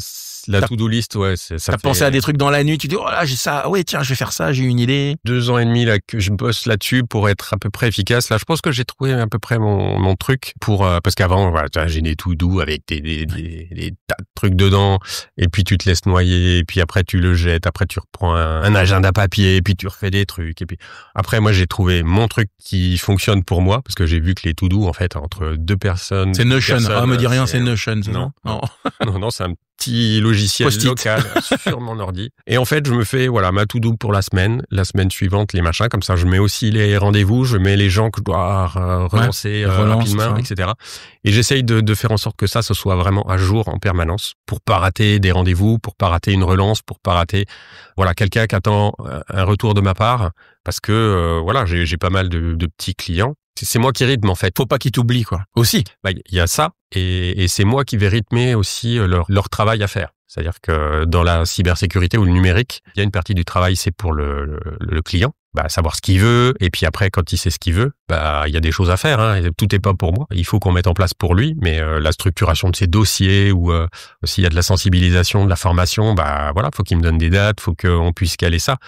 la to-do list, ouais, ça t'as pensé à des trucs dans la nuit, tu dis, oh là, j'ai ça, ouais, tiens, je vais faire ça, j'ai une idée. 2 ans et demi là que je bosse là-dessus pour être à peu près efficace. Là, je pense que j'ai trouvé à peu près mon truc pour parce qu'avant, voilà, j'ai des to-do avec des tas de trucs dedans, et puis tu te laisses noyer, et puis après tu le jettes, après tu reprends un agenda papier, et puis tu refais des trucs, et puis après moi j'ai trouvé mon truc qui fonctionne pour moi parce que j'ai vu que les to-do en fait entre 2 personnes. C'est Notion. Me dis rien, c'est Notion. Non, c'est un petit logiciel local sur mon ordi. Et en fait, je me fais ma to-do pour la semaine suivante, les machins. Comme ça, je mets aussi les rendez-vous, je mets les gens que je dois relancer rapidement, etc. Et j'essaye de faire en sorte que ça, ce soit vraiment à jour en permanence pour pas rater des rendez-vous, pour pas rater une relance, pour pas rater quelqu'un qui attend un retour de ma part. Parce que j'ai pas mal de petits clients. C'est moi qui rythme en fait. Faut pas qu'ils t'oublient quoi. Aussi. Il y a ça et c'est moi qui vais rythmer aussi leur travail à faire. C'est-à-dire que dans la cybersécurité ou le numérique, il y a une partie du travail c'est pour le client, savoir ce qu'il veut, et puis après quand il sait ce qu'il veut, il y a des choses à faire. Hein, tout est pas pour moi. Il faut qu'on mette en place pour lui, mais la structuration de ses dossiers ou s'il y a de la sensibilisation, de la formation, faut qu'il me donne des dates, faut qu'on puisse caler ça.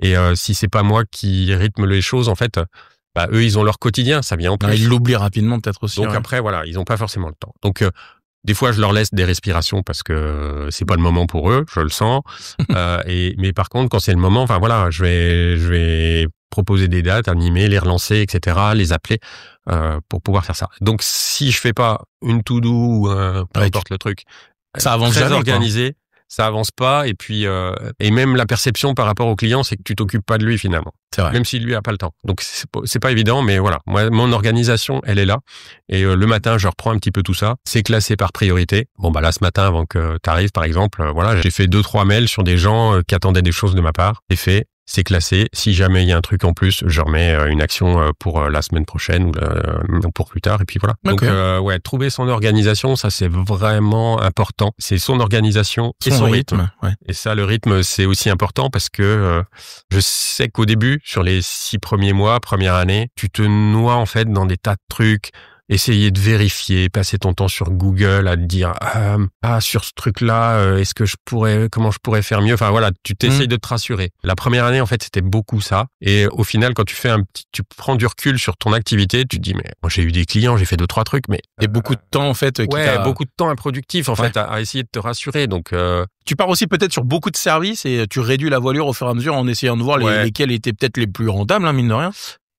Et si c'est pas moi qui rythme les choses, en fait. Eux, ils ont leur quotidien, ça vient en plus. Ils l'oublient rapidement, peut-être aussi. Donc après, ils n'ont pas forcément le temps. Donc, des fois, je leur laisse des respirations parce que c'est pas le moment pour eux, je le sens. Mais par contre, quand c'est le moment, je vais proposer des dates, animer, les relancer, etc., les appeler pour pouvoir faire ça. Donc, si je fais pas une to-do ou peu importe le truc, ça avance très jamais, organisé. Ça avance pas, et puis et même la perception par rapport au client, c'est que tu t'occupes pas de lui finalement. C'est vrai. Même s'il lui a pas le temps. Donc c'est pas évident, mais voilà. Moi, mon organisation, elle est là. Et le matin, je reprends un petit peu tout ça. C'est classé par priorité. Bon là, ce matin, avant que t'arrives, par exemple, j'ai fait 2-3 mails sur des gens qui attendaient des choses de ma part. C'est fait. C'est classé. Si jamais il y a un truc en plus, je remets une action pour la semaine prochaine ou pour plus tard. Et puis voilà. Okay. Donc, trouver son organisation, ça c'est vraiment important. C'est son organisation et son rythme. Ouais. Et ça, le rythme, c'est aussi important parce que je sais qu'au début, sur les 6 premiers mois, première année, tu te noies en fait dans des tas de trucs. Essayer de vérifier, passer ton temps sur Google à te dire sur ce truc-là, comment je pourrais faire mieux. Enfin voilà, tu t'essayes de te rassurer. La première année en fait, c'était beaucoup ça. Et au final, quand tu prends du recul sur ton activité, tu te dis mais moi j'ai eu des clients, j'ai fait 2-3 trucs, mais et beaucoup de temps en fait. Beaucoup de temps improductif en fait à essayer de te rassurer. Donc tu pars aussi peut-être sur beaucoup de services et tu réduis la voilure au fur et à mesure en essayant de voir lesquels étaient peut-être les plus rentables, mine de rien.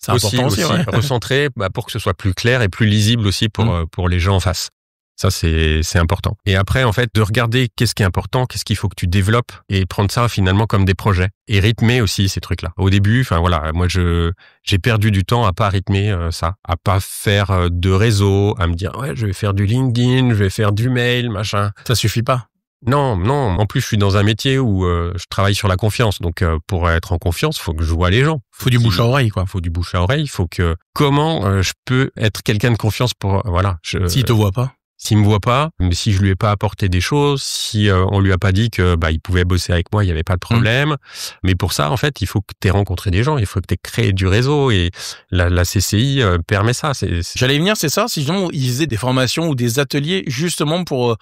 C'est important aussi. Recentrer pour que ce soit plus clair et plus lisible aussi pour les gens en face. Ça, c'est important. Et après, en fait, de regarder qu'est-ce qui est important, qu'est-ce qu'il faut que tu développes et prendre ça finalement comme des projets et rythmer aussi ces trucs-là. Au début, moi, j'ai perdu du temps à pas rythmer ça, à pas faire de réseau, à me dire je vais faire du LinkedIn, je vais faire du mail, machin. Ça suffit pas. Non. En plus, je suis dans un métier où je travaille sur la confiance. Donc, pour être en confiance, faut que je vois les gens. Faut du bouche à oreille, quoi. Faut du bouche à oreille. Faut que comment je peux être quelqu'un de confiance pour S'il te voit pas. S'il me voit pas, mais si je lui ai pas apporté des choses, si on lui a pas dit que il pouvait bosser avec moi, il y avait pas de problème. Mais pour ça, en fait, il faut que tu aies rencontré des gens, il faut que tu aies créé du réseau et la CCI permet ça. J'allais venir, c'est ça. Si ils faisaient des formations ou des ateliers justement pour,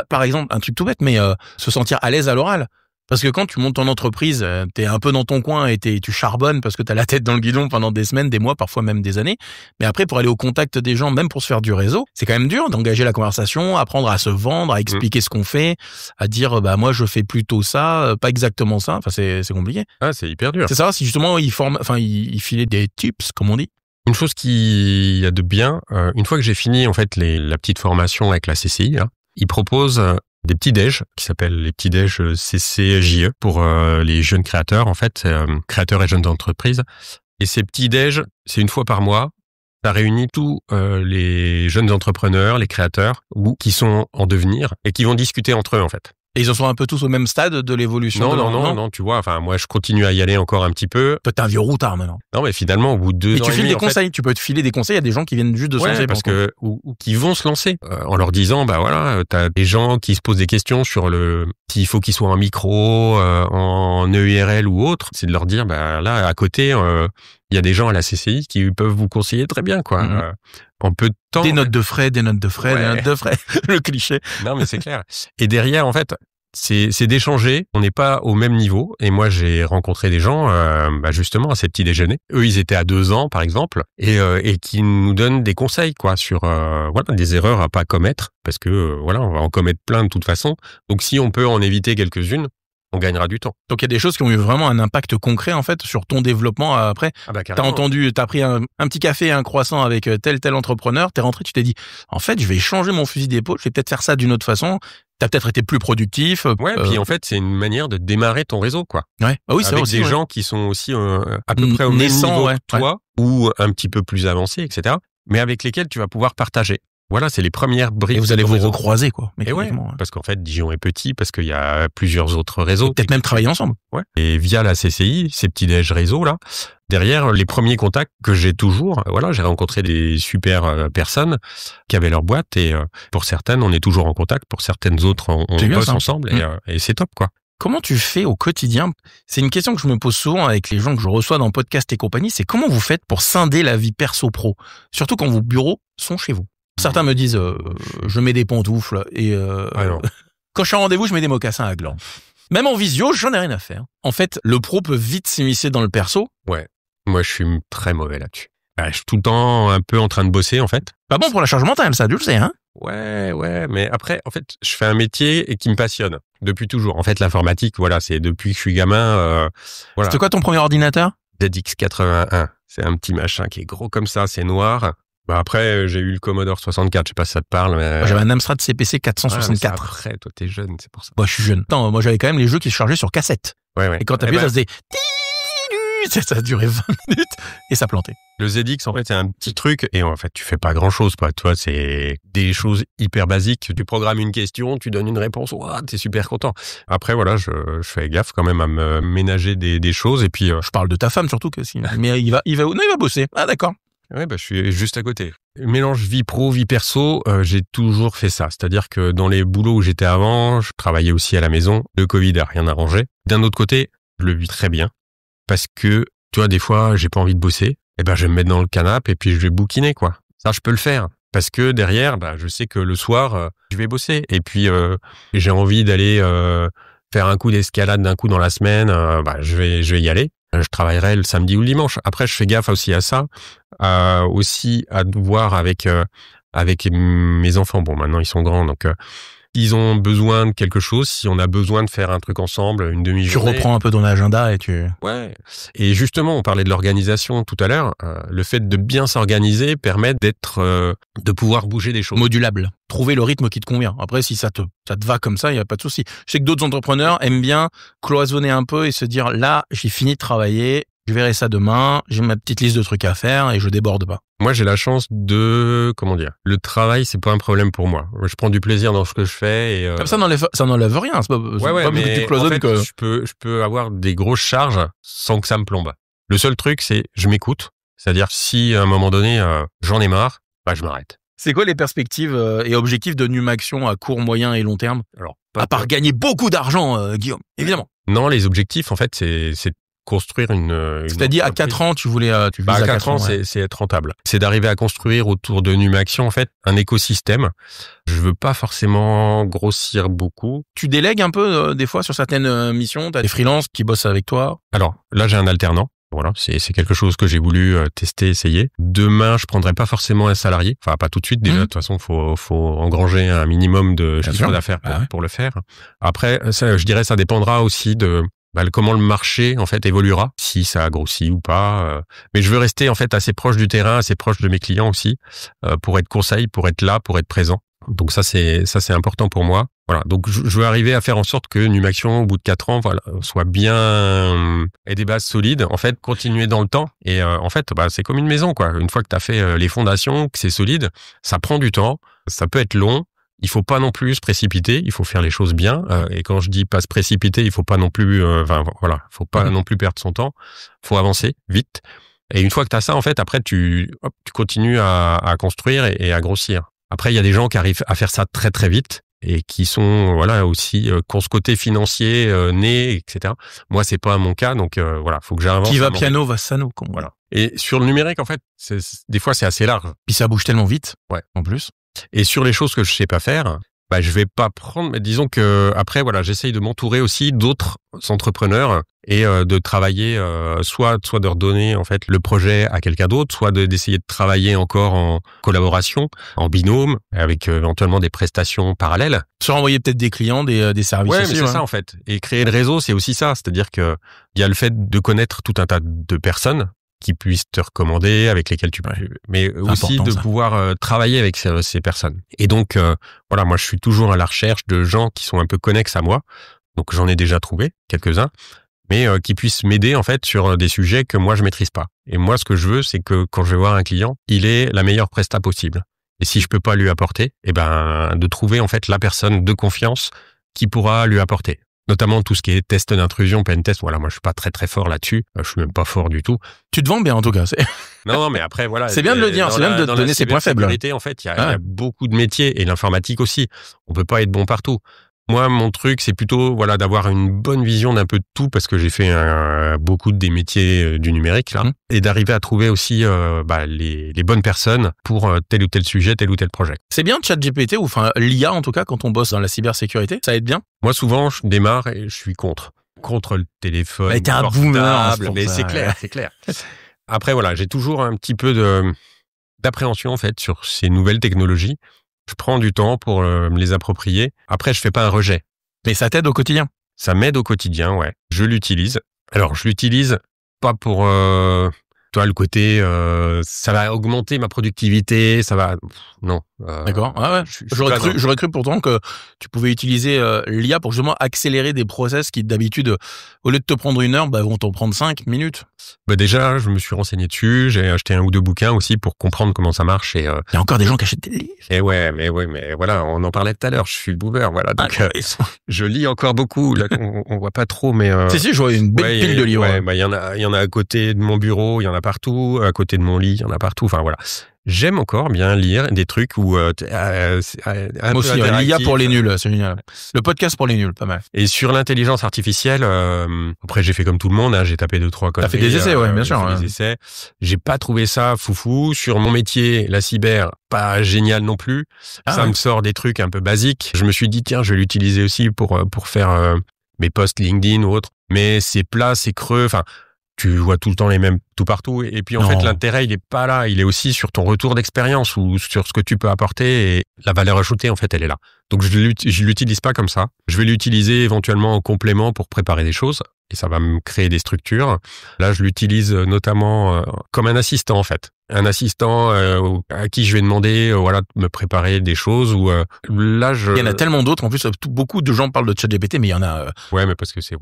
par exemple, un truc tout bête, mais se sentir à l'aise à l'oral. Parce que quand tu montes ton entreprise, t'es un peu dans ton coin et tu charbonnes parce que t'as la tête dans le guidon pendant des semaines, des mois, parfois même des années. Mais après, pour aller au contact des gens, même pour se faire du réseau, c'est quand même dur d'engager la conversation, apprendre à se vendre, à expliquer ce qu'on fait, à dire, moi, je fais plutôt ça, pas exactement ça. Enfin, c'est compliqué. Ah, c'est hyper dur. C'est ça, si justement, ils filaient des tips, comme on dit. Une chose qui y a de bien, une fois que j'ai fini, en fait, la petite formation avec la CCI, là, ils proposent des petits déj qui s'appellent les petits déj CCJE pour les jeunes créateurs, en fait, créateurs et jeunes entreprises. Et ces petits déj, c'est une fois par mois. Ça réunit tous les jeunes entrepreneurs, les créateurs, ou qui sont en devenir et qui vont discuter entre eux, en fait. Et ils en sont un peu tous au même stade de l'évolution? Non, tu vois, enfin, moi, je continue à y aller encore un petit peu. Toi, t'es un vieux routard maintenant. Non, mais finalement, au bout de 2 ans et tu files demi, des conseils, tu peux te filer des conseils à des gens qui viennent juste de se lancer. Parce que, ou qui vont se lancer, en leur disant, bah voilà, t'as des gens qui se posent des questions sur s'il faut qu'ils soient en micro, en EURL ou autre. C'est de leur dire, bah là, à côté, il y a des gens à la CCI qui peuvent vous conseiller très bien, quoi. En peu de temps. Des notes de frais. Le cliché. Non, mais c'est clair. Et derrière, en fait, c'est d'échanger. On n'est pas au même niveau. Et moi, j'ai rencontré des gens, justement, à ces petits déjeuners. Eux, ils étaient à 2 ans, par exemple, et qui nous donnent des conseils, quoi, sur des erreurs à pas commettre, parce que on va en commettre plein de toute façon. Donc, si on peut en éviter quelques-unes, on gagnera du temps. Donc il y a des choses qui ont eu vraiment un impact concret en fait sur ton développement après. T'as pris un petit café et un croissant avec tel entrepreneur, t'es rentré, tu t'es dit en fait je vais changer mon fusil d'épaule, je vais peut-être faire ça d'une autre façon. T'as peut-être été plus productif. Puis en fait c'est une manière de démarrer ton réseau, quoi. Ouais. Ah oui, c'est avec aussi, des gens qui sont aussi à peu près au même niveau que toi ou un petit peu plus avancés, etc. Mais avec lesquels tu vas pouvoir partager. Voilà, c'est les premières briques. Et vous allez vous recroiser, quoi. Et parce qu'en fait, Dijon est petit, parce qu'il y a plusieurs autres réseaux. Peut-être même travailler ensemble. Ouais. Et via la CCI, ces petits déj réseaux là, derrière les premiers contacts que j'ai toujours, j'ai rencontré des super personnes qui avaient leur boîte et pour certaines, on est toujours en contact, pour certaines autres, on bosse ensemble et c'est top, quoi. Comment tu fais au quotidien? C'est une question que je me pose souvent avec les gens que je reçois dans Podcast et compagnie, c'est comment vous faites pour scinder la vie perso-pro, surtout quand vos bureaux sont chez vous? Certains me disent, je mets des pantoufles et quand je suis en rendez-vous, je mets des mocassins à gland. Même en visio, j'en ai rien à faire. En fait, le pro peut vite s'immiscer dans le perso. Ouais. Moi, je suis très mauvais là-dessus. Je suis tout le temps un peu en train de bosser, en fait. Pas bon pour la charge mentale, ça, tu le sais, hein? Ouais. Mais après, en fait, je fais un métier qui me passionne depuis toujours. En fait, l'informatique, c'est depuis que je suis gamin. C'était quoi ton premier ordinateur? ZX81. C'est un petit machin qui est gros comme ça, c'est noir. Après, j'ai eu le Commodore 64, je sais pas si ça te parle, mais... J'avais un Amstrad CPC 464. Après, toi, t'es jeune, c'est pour ça. Je suis jeune. Attends, moi, j'avais quand même les jeux qui se chargeaient sur cassette. Ouais. Et quand t'appuyais, ça faisait... Ça durait 20 minutes et ça plantait. Le ZX, en fait, c'est un petit truc et en fait, tu fais pas grand-chose, quoi. Toi, c'est des choses hyper basiques. Tu programmes une question, tu donnes une réponse, t'es super content. Après, je fais gaffe quand même à me ménager des choses et puis... Je parle de ta femme surtout que si... Mais il va où? Non, il va bosser. Ah, d'accord. Ouais, je suis juste à côté. Mélange vie pro, vie perso, j'ai toujours fait ça. C'est-à-dire que dans les boulots où j'étais avant, je travaillais aussi à la maison. Le Covid a rien arrangé. D'un autre côté, je le vis très bien. Parce que, tu vois, des fois, j'ai pas envie de bosser. Je vais me mettre dans le canapé et puis je vais bouquiner, quoi. Ça, je peux le faire. Parce que derrière, je sais que le soir, je vais bosser. Et puis, j'ai envie d'aller faire un coup d'escalade d'un coup dans la semaine. Je vais y aller. Je travaillerai le samedi ou le dimanche. Après, je fais gaffe aussi à ça, aussi à voir avec mes enfants. Bon, maintenant ils sont grands, donc ils ont besoin de quelque chose. Si on a besoin de faire un truc ensemble, une demi-journée. Tu reprends un peu ton agenda et tu. Ouais. Et justement, on parlait de l'organisation tout à l'heure. Le fait de bien s'organiser permet de pouvoir bouger des choses. Modulable. Trouver le rythme qui te convient. Après, si ça te va comme ça, il y a pas de souci. Je sais que d'autres entrepreneurs aiment bien cloisonner un peu et se dire là, j'ai fini de travailler, je verrai ça demain, j'ai ma petite liste de trucs à faire et je déborde pas. Moi, j'ai la chance le travail, c'est pas un problème pour moi. Je prends du plaisir dans ce que je fais et ça n'enlève rien, c'est pas mais que tu cloisonnes en fait, que je peux avoir des grosses charges sans que ça me plombe. Le seul truc, c'est je m'écoute, c'est-à-dire si à un moment donné j'en ai marre, je m'arrête. C'est quoi les perspectives et objectifs de Numaction à court, moyen et long terme? Alors, à part gagner beaucoup d'argent, Guillaume, évidemment. Non, les objectifs, en fait, c'est construire une C'est-à-dire à 4 ans, tu voulais à 4 ans, c'est être rentable. C'est d'arriver à construire autour de Numaction, en fait, un écosystème. Je veux pas forcément grossir beaucoup. Tu délègues un peu des fois sur certaines missions? T'as des freelances qui bossent avec toi? Alors, là, j'ai un alternant. Voilà, c'est quelque chose que j'ai voulu tester, essayer. Demain, je prendrai pas forcément un salarié. Enfin, pas tout de suite. Déjà, de toute façon, faut engranger un minimum de chiffre d'affaires pour le faire. Après, je dirais, ça dépendra aussi de comment le marché en fait évoluera, si ça a grossi ou pas. Mais je veux rester en fait assez proche du terrain, assez proche de mes clients aussi, pour être conseil, pour être là, pour être présent. Donc ça c'est important pour moi. Voilà. Donc je veux arriver à faire en sorte que Numaction au bout de 4 ans soit bien et des bases solides. En fait, continuer dans le temps. Et en fait, c'est comme une maison quoi. Une fois que tu as fait les fondations, que c'est solide, ça prend du temps, ça peut être long. Il faut pas non plus se précipiter, il faut faire les choses bien. Et quand je dis pas se précipiter, il faut pas non plus, faut pas non plus perdre son temps. Faut avancer vite. Et une fois que tu as ça, en fait, après tu continues à construire et à grossir. Après, il y a des gens qui arrivent à faire ça très très vite et qui sont aussi qui ont ce côté financier né, etc. Moi, c'est pas mon cas, donc faut que j'avance. Qui va piano va sano, comme voilà. Et sur le numérique, en fait, des fois c'est assez large. Puis ça bouge tellement vite. Ouais. En plus. Et sur les choses que je sais pas faire, je vais pas prendre, mais disons que après j'essaye de m'entourer aussi d'autres entrepreneurs et de travailler soit de redonner en fait le projet à quelqu'un d'autre, soit d'essayer de travailler encore en collaboration, en binôme, avec éventuellement des prestations parallèles. Sur envoyer peut-être des clients, des services aussi. Mais c'est ça en fait. Et créer le réseau, c'est aussi ça, c'est-à-dire que il y a le fait de connaître tout un tas de personnes qui puissent te recommander, avec lesquels tu peux, mais aussi de pouvoir travailler avec ces personnes. Et donc, moi, je suis toujours à la recherche de gens qui sont un peu connexes à moi. Donc, j'en ai déjà trouvé quelques-uns, mais qui puissent m'aider, en fait, sur des sujets que moi, je maîtrise pas. Et moi, ce que je veux, c'est que quand je vais voir un client, il ait la meilleure presta possible. Et si je peux pas lui apporter, de trouver, en fait, la personne de confiance qui pourra lui apporter. Notamment tout ce qui est test d'intrusion, pen test. Moi, je suis pas très très fort là-dessus. Je suis même pas fort du tout. Tu te vends bien en tout cas. Non, mais après c'est bien de le dire, c'est bien de donner ses points faibles. En fait, il y a beaucoup de métiers et l'informatique aussi. On peut pas être bon partout. Moi, mon truc, c'est plutôt d'avoir une bonne vision d'un peu de tout parce que j'ai fait beaucoup des métiers du numérique là, et d'arriver à trouver aussi les bonnes personnes pour tel ou tel sujet, tel ou tel projet. C'est bien ChatGPT ou l'IA en tout cas quand on bosse dans la cybersécurité, ça aide bien. Moi, souvent, je démarre et je suis contre le téléphone. Mais t'es un boomer, mais c'est clair. Après, j'ai toujours un petit peu d'appréhension en fait sur ces nouvelles technologies. Je prends du temps pour me les approprier. Après, je fais pas un rejet. Mais ça t'aide au quotidien? Ça m'aide au quotidien, ouais. Je l'utilise. Alors, je l'utilise pas pour le côté ça va augmenter ma productivité, ça va non. D'accord. Ouais. J'aurais cru pourtant que tu pouvais utiliser l'IA pour justement accélérer des process qui d'habitude au lieu de te prendre 1 heure, vont t'en prendre 5 minutes. Déjà, je me suis renseigné dessus, j'ai acheté 1 ou 2 bouquins aussi pour comprendre comment ça marche et il y a encore des gens qui achètent des livres. Et mais voilà, on en parlait tout à l'heure, je suis le boomer, voilà. Donc je lis encore beaucoup, là on voit pas trop mais Si, je vois une belle pile de livres. Il y en a à côté de mon bureau, il y en a partout, à côté de mon lit, il y en a partout, voilà. J'aime encore bien lire des trucs où moi aussi, l'IA pour les nuls, c'est génial. Le podcast pour les nuls, pas mal. Et sur l'intelligence artificielle, après j'ai fait comme tout le monde, j'ai tapé 2-3 conneries. T'as fait des essais, bien sûr. Des essais. J'ai pas trouvé ça foufou. Sur mon métier, la cyber, pas génial non plus. Ça me sort des trucs un peu basiques. Je me suis dit tiens, je vais l'utiliser aussi pour faire mes posts LinkedIn ou autre. Mais c'est plat, c'est creux. Tu vois tout le temps les mêmes tout partout. Et puis, en fait, l'intérêt, il est pas là. Il est aussi sur ton retour d'expérience ou sur ce que tu peux apporter. Et la valeur ajoutée, en fait, elle est là. Donc, je l'utilise pas comme ça. Je vais l'utiliser éventuellement en complément pour préparer des choses. Et ça va me créer des structures. Là, je l'utilise notamment comme un assistant, en fait. Un assistant à qui je vais demander de me préparer des choses ou il y en a tellement d'autres en plus, beaucoup de gens parlent de ChatGPT mais il y en a mais parce que c'est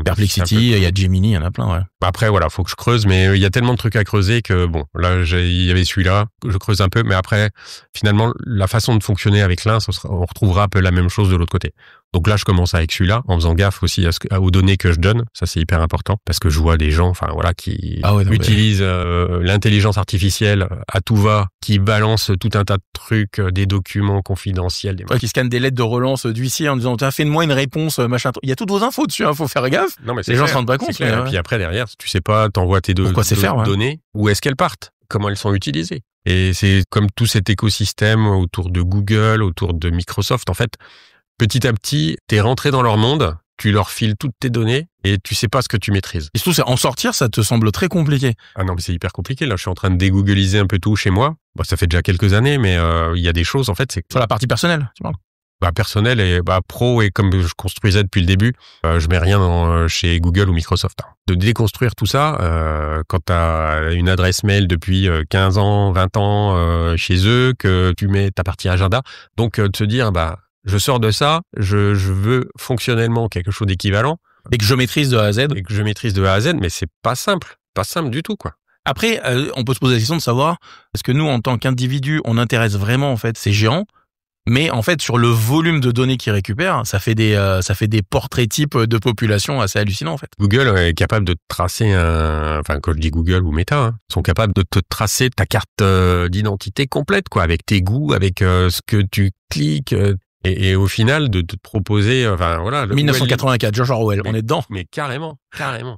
Perplexity, il y a Gemini, il y en a plein, ouais. Après faut que je creuse, mais il y a tellement de trucs à creuser que là il y avait celui-là, je creuse un peu, mais après finalement la façon de fonctionner avec l'un, on retrouvera un peu la même chose de l'autre côté. Donc là, je commence avec celui-là, en faisant gaffe aussi aux données que je donne. Ça, c'est hyper important parce que je vois des gens, qui utilisent l'intelligence artificielle à tout va, qui balancent tout un tas de trucs, des documents confidentiels, qui scannent des lettres de relance d'huissier en disant tiens, fais-moi une réponse, machin. Il y a toutes vos infos dessus, faut faire gaffe. Non, mais les gens s'en rendent pas compte. Et puis après derrière, tu sais pas, t'envoies tes données, où est-ce qu'elles partent, comment elles sont utilisées. Et c'est comme tout cet écosystème autour de Google, autour de Microsoft, en fait. Petit à petit, t'es rentré dans leur monde, tu leur files toutes tes données et tu sais pas ce que tu maîtrises. Et surtout, en sortir, ça te semble très compliqué. Ah non, mais c'est hyper compliqué. Là, je suis en train de dégoogliser un peu tout chez moi. Ça fait déjà quelques années, mais il y a des choses, en fait, c'est... Sur la partie personnelle, tu parles? Personnel et pro, et comme je construisais depuis le début, je mets rien chez Google ou Microsoft. De déconstruire tout ça, quand t'as une adresse mail depuis 15 ans, 20 ans chez eux, que tu mets ta partie agenda, donc de se dire, je sors de ça, je veux fonctionnellement quelque chose d'équivalent. Et que je maîtrise de A à Z. Et que je maîtrise de A à Z, mais c'est pas simple du tout, quoi. Après, on peut se poser la question de savoir, est-ce que nous, en tant qu'individus, on intéresse vraiment, en fait, ces géants? Mais en fait, sur le volume de données qu'ils récupèrent, ça fait des portraits types de population assez hallucinants en fait. Google est capable de te tracer quand je dis Google ou Meta, sont capables de te tracer ta carte d'identité complète, quoi, avec tes goûts, avec ce que tu cliques. Et au final, de te proposer, 1984, George Orwell, on est dedans. Mais carrément.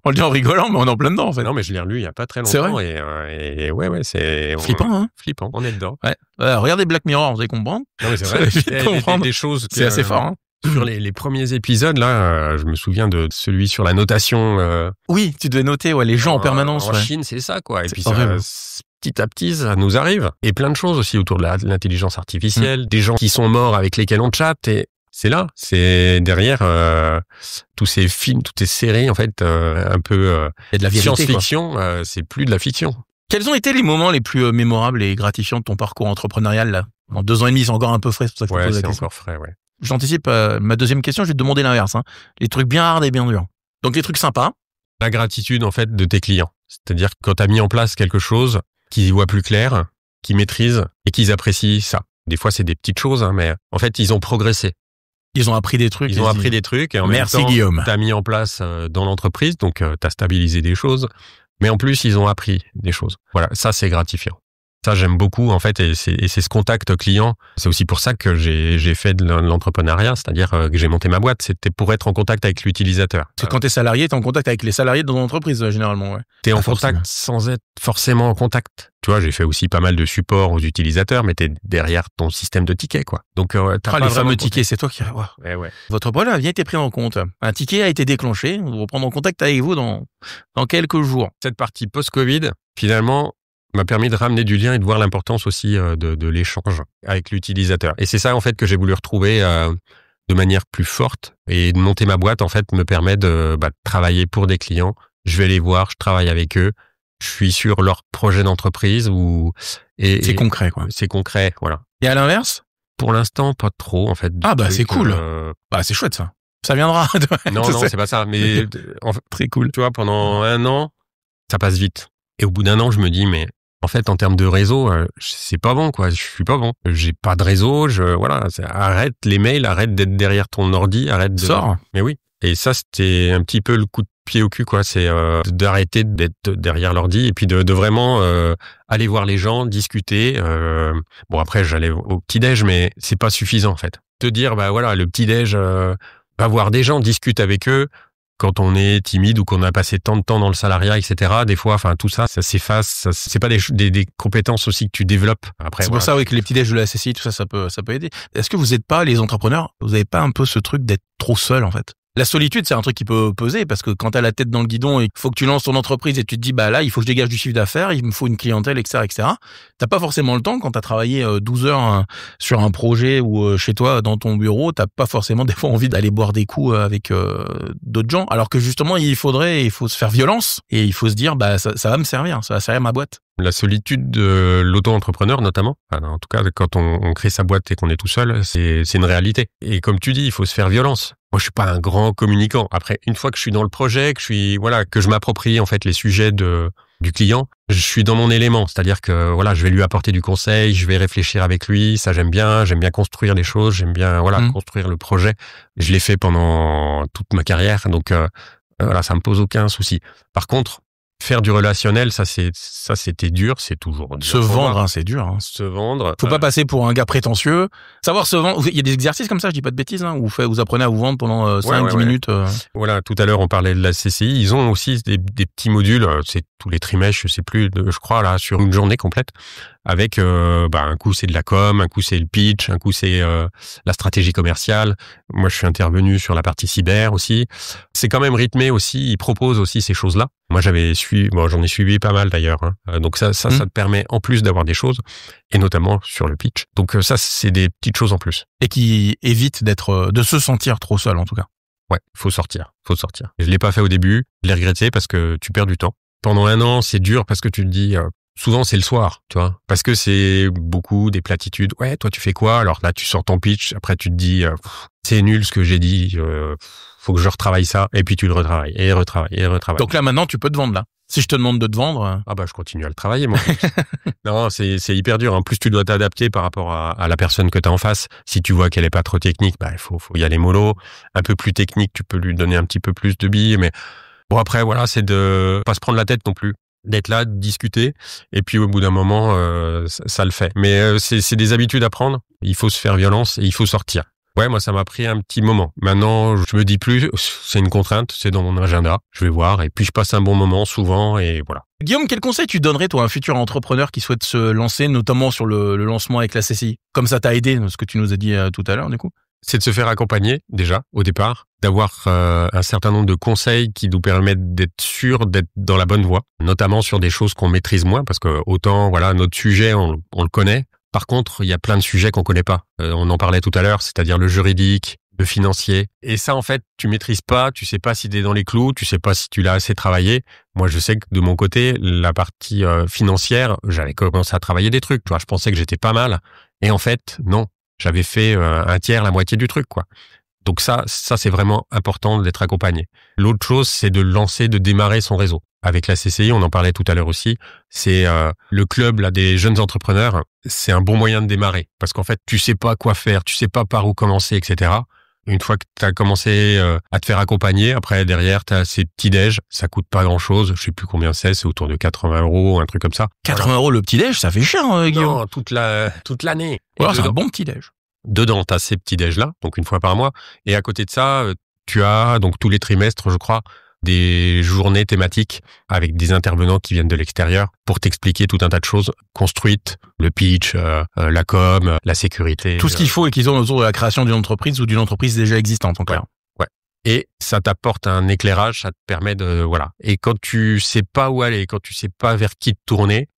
On le dit en rigolant, mais on est en plein dedans, en fait. Non, mais je l'ai relu il y a pas très longtemps. C'est vrai. Et ouais, c'est... Flippant, hein. Flippant, on est dedans. Ouais. Regardez Black Mirror, vous allez comprendre. Non, mais c'est vrai. Des choses c'est assez fort, hein. Sur les premiers épisodes, là, je me souviens de celui sur la notation. Oui, tu devais noter, les gens en permanence. En Chine, c'est ça, quoi. Et puis horrible. Petit à petit, ça nous arrive. Et plein de choses aussi autour de l'intelligence artificielle, des gens qui sont morts avec lesquels on chatte. Et c'est là, c'est derrière tous ces films, toutes ces séries, en fait, un peu il y a de la vérité, science-fiction, c'est plus de la fiction. Quels ont été les moments les plus mémorables et gratifiants de ton parcours entrepreneurial, là? En 2 ans et demi, c'est encore un peu frais, c'est pour ça que je te pose la question. C'est encore frais, ouais. J'anticipe ma deuxième question, je vais te demander l'inverse. Les trucs bien hard et bien durs. Donc les trucs sympas. La gratitude, en fait, de tes clients. C'est-à-dire que quand tu as mis en place quelque chose, qu'ils y voient plus clair, qu'ils maîtrisent et qu'ils apprécient ça. Des fois, c'est des petites choses, mais en fait, ils ont progressé. Ils ont appris des trucs. Ils ont appris des trucs et en Merci même temps, Guillaume. T'as mis en place dans l'entreprise, donc t'as stabilisé des choses, mais en plus, ils ont appris des choses. Voilà, ça, c'est gratifiant. Ça, j'aime beaucoup, en fait, et c'est ce contact client. C'est aussi pour ça que j'ai fait de l'entrepreneuriat, c'est-à-dire que j'ai monté ma boîte. C'était pour être en contact avec l'utilisateur. Parce que quand t'es salarié, t'es en contact avec les salariés de ton entreprise, généralement, ouais. T'es en contact sans être forcément en contact. Tu vois, j'ai fait aussi pas mal de support aux utilisateurs, mais t'es derrière ton système de tickets, quoi. Donc, t'as pas les fameux tickets, c'est toi qui... Ouais. Votre problème a bien été pris en compte. Un ticket a été déclenché. On va prendre en contact avec vous dans quelques jours. Cette partie post-Covid, finalement, m'a permis de ramener du lien et de voir l'importance aussi de l'échange avec l'utilisateur. Et c'est ça, en fait, que j'ai voulu retrouver de manière plus forte. Et de monter ma boîte, en fait, me permet de travailler pour des clients. Je vais les voir, je travaille avec eux. Je suis sur leur projet d'entreprise. C'est concret, quoi. C'est concret, voilà. Et à l'inverse? Pour l'instant, pas trop, en fait. C'est cool. C'est chouette, ça. Ça viendra. Non, c'est pas ça. Mais en fait, très cool. Tu vois, pendant 1 an, ça passe vite. Et au bout d'1 an, je me dis, mais en fait, en termes de réseau, c'est pas bon, quoi. Je suis pas bon. J'ai pas de réseau. Arrête les mails, arrête d'être derrière ton ordi, arrête de... Sors. Mais oui. Et ça, c'était un petit peu le coup de pied au cul, quoi. C'est d'arrêter d'être derrière l'ordi et puis de vraiment aller voir les gens, discuter. Bon, après, j'allais au petit-déj, mais c'est pas suffisant, en fait. Te dire, le petit-déj, va voir des gens, discute avec eux. Quand on est timide ou qu'on a passé tant de temps dans le salariat, etc., des fois, tout ça s'efface. C'est pas des compétences aussi que tu développes après. C'est pour ça, que les petits déj de la CCI, tout ça, ça peut aider. Est-ce que vous n'êtes pas, les entrepreneurs, vous n'avez pas un peu ce truc d'être trop seul, en fait? La solitude, c'est un truc qui peut peser parce que quand t'as la tête dans le guidon et qu'il faut que tu lances ton entreprise et tu te dis, là, il faut que je dégage du chiffre d'affaires, il me faut une clientèle, etc., t'as pas forcément le temps quand t'as travaillé 12 heures sur un projet ou chez toi dans ton bureau, t'as pas forcément des fois envie d'aller boire des coups avec d'autres gens. Alors que justement, il faut se faire violence et il faut se dire, ça va me servir, ça va servir ma boîte. La solitude de l'auto-entrepreneur, notamment, en tout cas, quand on crée sa boîte et qu'on est tout seul, c'est une réalité. Et comme tu dis, il faut se faire violence. Moi, je suis pas un grand communicant. Après, une fois que je suis dans le projet, que je m'approprie, en fait, les sujets du client, je suis dans mon élément. C'est-à-dire que, je vais lui apporter du conseil, je vais réfléchir avec lui. Ça, j'aime bien construire les choses, j'aime bien, construire le projet. Je l'ai fait pendant toute ma carrière. Donc, ça me pose aucun souci. Par contre, faire du relationnel, c'était dur, c'est toujours dur. Se vendre, c'est dur. Se vendre. Faut pas passer pour un gars prétentieux. Savoir se vendre. Il y a des exercices comme ça, je dis pas de bêtises, où vous apprenez à vous vendre pendant 5-10 minutes. Voilà, tout à l'heure, on parlait de la CCI. Ils ont aussi des petits modules, c'est tous les trimestres, je sais plus, je crois, là, sur une journée complète. Avec, un coup, c'est de la com, un coup, c'est le pitch, un coup, c'est la stratégie commerciale. Moi, je suis intervenu sur la partie cyber aussi. C'est quand même rythmé aussi. Ils proposent aussi ces choses-là. Moi, j'en ai suivi pas mal d'ailleurs. Donc ça te permet en plus d'avoir des choses, et notamment sur le pitch. Donc ça, c'est des petites choses en plus. Et qui évite de se sentir trop seul, en tout cas. Ouais, faut sortir. Je l'ai pas fait au début, je l'ai regretté parce que tu perds du temps. Pendant 1 an, c'est dur parce que tu te dis, souvent c'est le soir, tu vois, parce que c'est beaucoup des platitudes. Ouais, toi tu fais quoi? Alors là, tu sors ton pitch, après tu te dis, c'est nul ce que j'ai dit, faut que je retravaille ça, et puis tu le retravailles, et retravailles. Donc là, maintenant, tu peux te vendre, là. Si je te demande de te vendre... Ah bah je continue à le travailler, moi. Non, c'est hyper dur. En plus, tu dois t'adapter par rapport à la personne que tu as en face. Si tu vois qu'elle est pas trop technique, bah il faut y aller mollo. Un peu plus technique, tu peux lui donner un petit peu plus de billes. Mais bon, après, voilà, c'est de pas se prendre la tête non plus. D'être là, de discuter. Et puis au bout d'un moment, ça le fait. Mais c'est des habitudes à prendre. Il faut se faire violence et il faut sortir. Ouais, moi, ça m'a pris un petit moment. Maintenant, je me dis plus, c'est une contrainte, c'est dans mon agenda. Je vais voir et puis je passe un bon moment souvent et voilà. Guillaume, quel conseil tu donnerais, toi, à un futur entrepreneur qui souhaite se lancer, notamment sur le lancement avec la CCI? Comme ça t'a aidé, ce que tu nous as dit tout à l'heure, du coup. C'est de se faire accompagner, déjà, au départ, d'avoir un certain nombre de conseils qui nous permettent d'être sûrs d'être dans la bonne voie, notamment sur des choses qu'on maîtrise moins, parce que autant, voilà, notre sujet, on le connaît. Par contre, il y a plein de sujets qu'on connaît pas. On en parlait tout à l'heure, c'est-à-dire le juridique, le financier. Et ça, en fait, tu maîtrises pas, tu sais pas si t'es dans les clous, tu sais pas si tu l'as assez travaillé. Moi, je sais que de mon côté, la partie financière, j'avais commencé à travailler des trucs. Tu vois, je pensais que j'étais pas mal. Et en fait, non. J'avais fait un tiers, la moitié du truc, quoi. Donc ça, c'est vraiment important d'être accompagné. L'autre chose, c'est de lancer, de démarrer son réseau. Avec la CCI, on en parlait tout à l'heure aussi, c'est le club là des jeunes entrepreneurs. C'est un bon moyen de démarrer parce qu'en fait, tu sais pas quoi faire, tu sais pas par où commencer, etc. Une fois que tu as commencé à te faire accompagner, après derrière, tu as ces petits déj, ça coûte pas grand-chose, je sais plus combien c'est autour de 80 €, un truc comme ça. 80 € le petit déj, ça fait cher, Guillaume. Non, toute l'année. Ouais, c'est un bon petit déj. Dedans, tu as ces petits déj là, donc une fois par mois, et à côté de ça, tu as donc tous les trimestres, je crois, des journées thématiques avec des intervenants qui viennent de l'extérieur pour t'expliquer tout un tas de choses construites, le pitch, la com, la sécurité. Tout ce qu'il faut et qu'ils ont autour de la création d'une entreprise ou d'une entreprise déjà existante, en clair. Ouais. Et ça t'apporte un éclairage, ça te permet de, voilà. Et quand tu sais pas où aller, quand tu sais pas vers qui te tourner,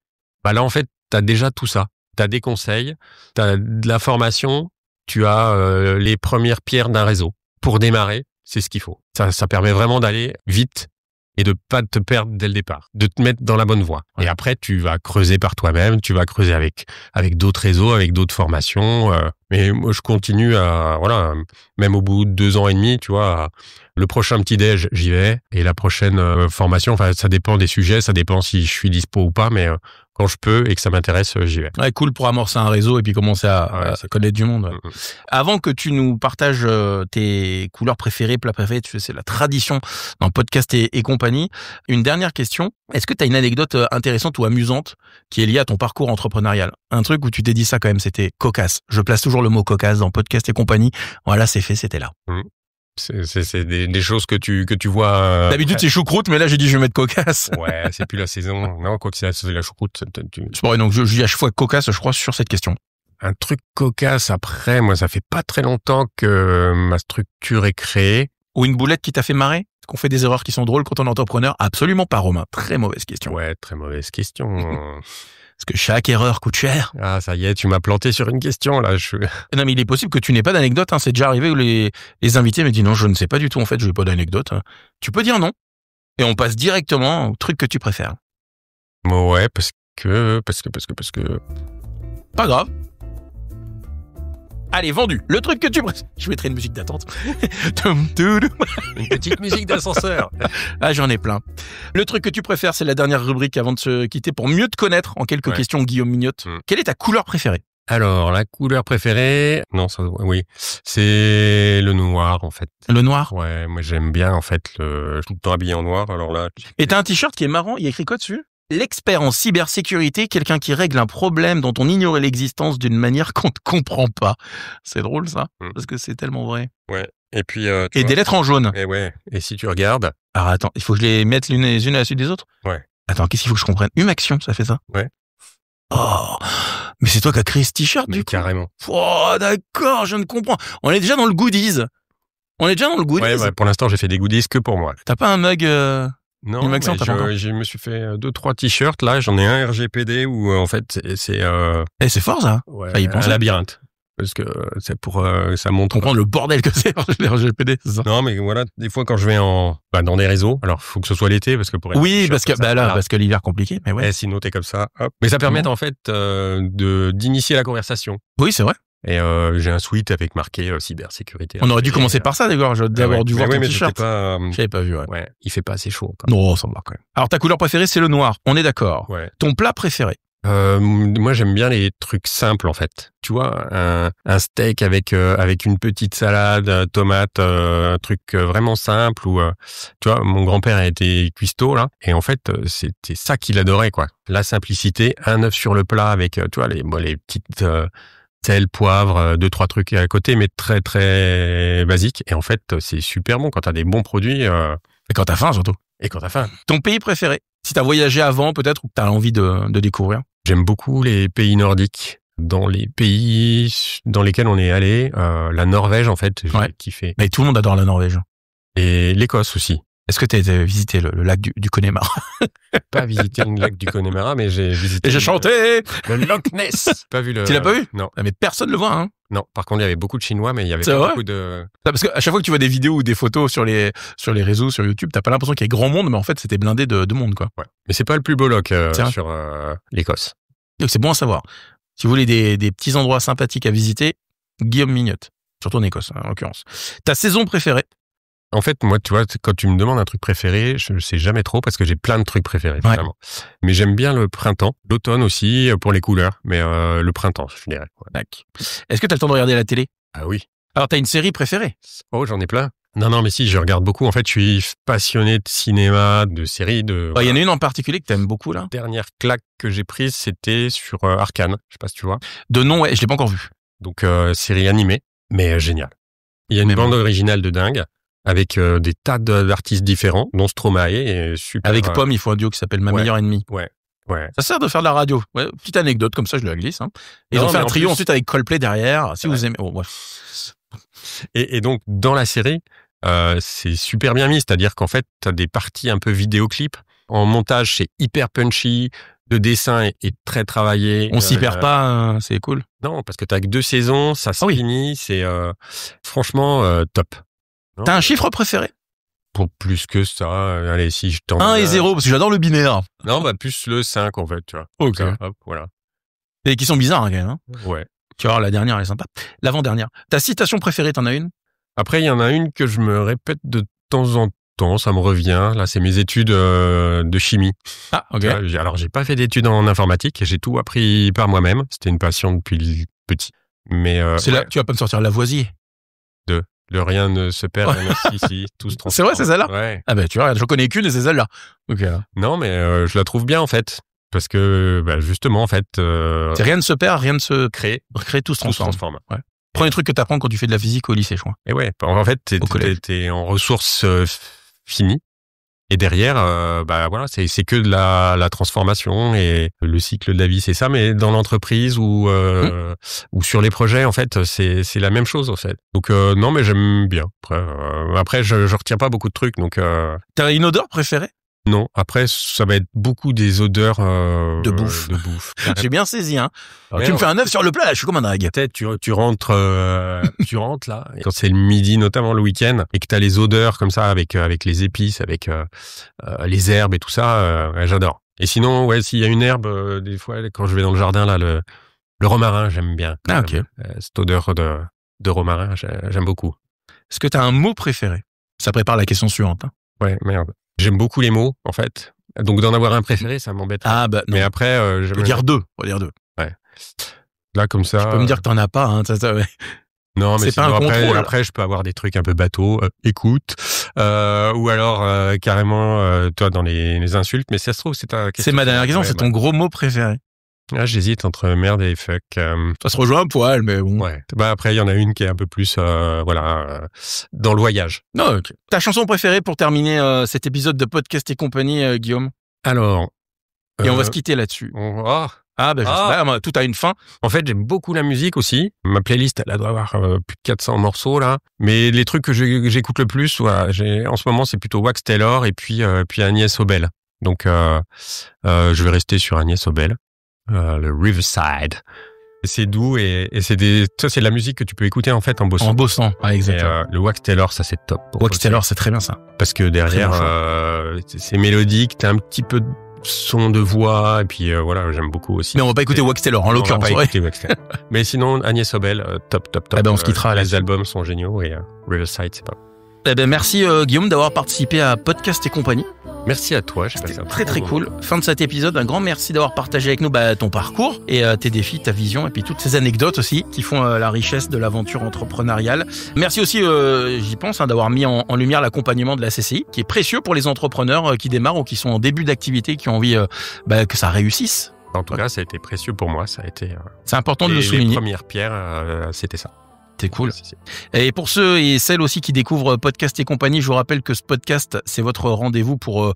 bah là, en fait, t'as déjà tout ça. T'as des conseils, t'as de la formation, tu as les premières pierres d'un réseau. Pour démarrer, c'est ce qu'il faut. Ça permet vraiment d'aller vite et de pas te perdre dès le départ, de te mettre dans la bonne voie. Et après, tu vas creuser par toi-même, tu vas creuser avec d'autres réseaux, avec d'autres formations. Mais moi, je continue à, voilà, même au bout de 2 ans et demi, tu vois, le prochain petit déj, j'y vais. Et la prochaine formation, enfin, ça dépend des sujets, ça dépend si je suis dispo ou pas, mais quand je peux et que ça m'intéresse, j'y vais. Ouais, cool pour amorcer un réseau et puis commencer à connaître du monde. Ouais. Avant que tu nous partages tes couleurs préférées, plats préférés, tu sais, c'est la tradition dans podcast et compagnie. Une dernière question. Est-ce que tu as une anecdote intéressante ou amusante qui est liée à ton parcours entrepreneurial? Un truc où tu t'es dit ça quand même, c'était cocasse. Je place toujours le mot cocasse dans podcast et compagnie. Voilà, c'est fait, c'était là. C'est des choses que tu vois. D'habitude, c'est choucroute, mais là, j'ai dit, je vais mettre cocasse. Ouais, c'est plus la saison. Non, quoi que c'est la choucroute. C'est pareil, donc je dis à chaque fois cocasse, je crois, sur cette question. Un truc cocasse, après, moi, ça fait pas très longtemps que ma structure est créée. Ou une boulette qui t'a fait marrer? Est-ce qu'on fait des erreurs qui sont drôles quand on est entrepreneur? Absolument pas, Romain. Très mauvaise question. Ouais, très mauvaise question. Parce que chaque erreur coûte cher. Ah, ça y est, tu m'as planté sur une question, là. Non, mais il est possible que tu n'aies pas d'anecdote, hein. C'est déjà arrivé où les invités me disent non, je ne sais pas du tout, en fait, je n'ai pas d'anecdote. Tu peux dire non. Et on passe directement au truc que tu préfères. Ouais, parce que... Pas grave. Allez, vendu. Le truc que tu préfères. Je mettrai une musique d'attente. Une petite musique d'ascenseur. Ah, j'en ai plein. Le truc que tu préfères, c'est la dernière rubrique avant de se quitter pour mieux te connaître en quelques questions, Guillaume Mignotte. Quelle est ta couleur préférée? Alors, la couleur préférée, oui, c'est le noir, en fait. Le noir? Ouais, moi j'aime bien, en fait, tout le temps habillé en noir, alors là... Et t'as un t-shirt qui est marrant, il y a écrit quoi dessus? L'expert en cybersécurité, quelqu'un qui règle un problème dont on ignorait l'existence d'une manière qu'on ne comprend pas. C'est drôle, ça, parce que c'est tellement vrai. Ouais. Et puis... et des lettres en jaune. Et ouais. Et si tu regardes... Alors attends, il faut que je les mette les unes à la suite des autres? Ouais. Attends, qu'est-ce qu'il faut que je comprenne? Humaction, ça fait ça? Ouais. Oh, mais c'est toi qui as créé ce t-shirt, du coup? Carrément. Oh, d'accord, je ne comprends. On est déjà dans le goodies. Ouais, pour l'instant, j'ai fait des goodies que pour moi. T'as pas un mug Non, je me suis fait 2-3 t-shirts, là, j'en ai un RGPD où, en fait, c'est... c'est fort, ça. Ouais, un labyrinthe. Parce que c'est pour... ça montre... Comprendre le bordel que c'est, les RGPD, c'est ça? Non, mais voilà, des fois, quand je vais dans des réseaux, alors, faut que ce soit l'été, parce que pour... Oui, parce que l'hiver compliqué, mais ouais. Et sinon, t'es comme ça, hop. Mais ça permet, en fait, d'initier la conversation. Oui, c'est vrai. Et j'ai un sweat avec marqué cybersécurité. On aurait dû commencer par ça, d'ailleurs. D'avoir dû voir ton mais t-shirt. J'avais pas vu, ouais. Il fait pas assez chaud encore. Non, ça me va quand même. Alors, ta couleur préférée, c'est le noir. On est d'accord. Ouais. Ton plat préféré? Moi, j'aime bien les trucs simples, en fait. Tu vois, un steak avec une petite salade, tomate, un truc vraiment simple. Ou tu vois, mon grand-père a été cuistot là, et en fait, c'était ça qu'il adorait, quoi. La simplicité, un œuf sur le plat avec, tu vois, les petites sel, poivre, 2-3 trucs à côté, mais très très basique. Et en fait, c'est super bon quand t'as des bons produits. Et quand t'as faim, surtout. Et quand t'as faim. Ton pays préféré? Si t'as voyagé avant, peut-être, ou que t'as envie de découvrir? J'aime beaucoup les pays nordiques. Dans les pays dans lesquels on est allé, la Norvège, en fait, j'ai kiffé. Mais tout le monde adore la Norvège. Et l'Écosse aussi. Est-ce que tu as visité le lac du Connemara? Pas visité le lac du Connemara, mais j'ai visité. Et j'ai chanté le Loch Ness. Pas vu le. Tu l'as pas vu? Non. Mais personne le voit, hein. Non. Par contre, il y avait beaucoup de Chinois, mais il y avait pas beaucoup de. Parce qu'à chaque fois que tu vois des vidéos ou des photos sur les réseaux, sur YouTube, t'as pas l'impression qu'il y ait grand monde, mais en fait, c'était blindé de monde, quoi. Ouais. Mais c'est pas le plus beau loch sur l'Écosse. Donc c'est bon à savoir. Si vous voulez des petits endroits sympathiques à visiter, Guillaume Mignotte. Surtout en Écosse, en l'occurrence. Ta saison préférée? En fait, moi, tu vois, quand tu me demandes un truc préféré, je sais jamais trop parce que j'ai plein de trucs préférés, vraiment. Mais j'aime bien le printemps, l'automne aussi pour les couleurs, mais le printemps, je dirais. Ouais. Est-ce que t'as le temps de regarder la télé? Ah oui. Alors, t'as une série préférée? Oh, j'en ai plein. Non, mais si, je regarde beaucoup. En fait, je suis passionné de cinéma, de séries, y en a une en particulier que t'aimes beaucoup, là? La dernière claque que j'ai prise, c'était sur Arcane. Je sais pas si tu vois. De nom, ouais, je l'ai pas encore vu. Donc, série animée, mais géniale. Il y a une bande originale de dingue, avec des tas d'artistes différents, dont Stromae et super. Avec Pomme, il faut un duo qui s'appelle Ma meilleure ennemie. Ouais. Ça sert de faire de la radio. Ouais, petite anecdote, comme ça, je la glisse, hein. Et ils ont fait un trio ensuite avec Coldplay derrière, si vous aimez. Oh, ouais. Et donc, dans la série, c'est super bien mis, c'est-à-dire qu'en fait, t'as des parties un peu vidéoclip. En montage, c'est hyper punchy. Le dessin est très travaillé. On s'y perd pas, c'est cool. Non, parce que t'as que 2 saisons, ça se finit, c'est franchement top. Non, t'as un chiffre préféré? Pour plus que ça, allez, si je t'en... 1 et 0, parce que j'adore le binaire. Non, plus le 5, en fait, tu vois. Ok. Ça, hop, voilà. Et qui sont bizarres, hein, quand même. Hein. Ouais. Tu vois, la dernière, elle est sympa. L'avant-dernière. Ta citation préférée, t'en as une? Après, il y en a une que je me répète de temps en temps, ça me revient. Là, c'est mes études de chimie. Ah, ok. Alors, j'ai pas fait d'études en informatique, j'ai tout appris par moi-même. C'était une passion depuis petit. Mais c'est là, tu vas pas me sortir Lavoisier. Le rien ne se perd, si, tout se transforme. C'est vrai, c'est celle-là? Ouais. Ah ben, tu vois, j'en connais qu'une et c'est celle-là. Ok. Non, mais je la trouve bien, en fait. Parce que, justement, en fait... c'est rien ne se perd, rien ne se crée. Tout se transforme. Ouais. Premier truc que t'apprends quand tu fais de la physique au lycée, je crois. Et ouais, en fait, t'es en ressources finies. Et derrière, voilà, c'est que de la transformation et le cycle de la vie, c'est ça. Mais dans l'entreprise ou sur les projets, en fait, c'est la même chose, en fait. Donc non, mais j'aime bien. Après, je retiens pas beaucoup de trucs, donc. T'as une odeur préférée? Non. Après, ça va être beaucoup des odeurs de bouffe. J'ai bien saisi, hein. Alors, tu me fais un œuf sur le plat, là, je suis comme un dingue. Peut-être tu rentres là, et quand c'est le midi, notamment le week-end, et que t'as les odeurs comme ça avec les épices, avec les herbes et tout ça, j'adore. Et sinon, s'il y a une herbe, des fois quand je vais dans le jardin là, le romarin, j'aime bien. Ah, ok. Cette odeur de romarin, j'aime beaucoup. Est-ce que t'as un mot préféré? Ça prépare la question suivante. Hein. Ouais, merde. J'aime beaucoup les mots, en fait. Donc, d'en avoir un préféré, ça m'embête. Ah, non. Mais après, on va dire deux. Ouais. Là, comme ça. Tu peux me dire que t'en as pas, hein. Ouais. Non, mais c'est pas un contrôle. Après, je peux avoir des trucs un peu bateaux. Écoute. Ou alors, carrément, toi, dans les insultes. Mais si ça se trouve, c'est ta question. C'est ma dernière question, c'est ton gros mot préféré. Ah, j'hésite entre merde et fuck. Ça se rejoint un poil, mais bon. Ouais. Après, il y en a une qui est un peu plus, dans le voyage. Non, ok. Ta chanson préférée pour terminer cet épisode de Podcast et compagnie, Guillaume? Alors. Et on va se quitter là-dessus. Tout a une fin. En fait, j'aime beaucoup la musique aussi. Ma playlist, elle doit avoir plus de 400 morceaux, là. Mais les trucs que j'écoute le plus, en ce moment, c'est plutôt Wax Taylor et puis Agnès Obel. Donc, je vais rester sur Agnès Obel. Le Riverside. C'est doux et c'est de la musique que tu peux écouter en fait en bossant. En bossant, exactement. Et, le Wax Taylor, ça c'est top. Wax Taylor, c'est très bien ça. Parce que derrière, c'est mélodique, t'as un petit peu de son de voix, et puis voilà, j'aime beaucoup aussi. Mais on va pas écouter Wax Taylor en l'occurrence. On va pas écouter Wax Taylor. Mais sinon, Agnès Obel, top. Eh ben on se quittera. Les albums sont géniaux et Riverside, c'est pas. Eh ben merci Guillaume d'avoir participé à Podcast et compagnie. Merci à toi. C'était très cool. Fin de cet épisode, un grand merci d'avoir partagé avec nous ton parcours et tes défis, ta vision et puis toutes ces anecdotes aussi qui font la richesse de l'aventure entrepreneuriale. Merci aussi, j'y pense, d'avoir mis en lumière l'accompagnement de la CCI qui est précieux pour les entrepreneurs qui démarrent ou qui sont en début d'activité, qui ont envie que ça réussisse. En tout cas, ça a été précieux pour moi. Ça a été. C'est important de le souligner. Les premières pierres, c'était ça. C'est cool. Et pour ceux et celles aussi qui découvrent Podcast et compagnie, je vous rappelle que ce podcast, c'est votre rendez-vous pour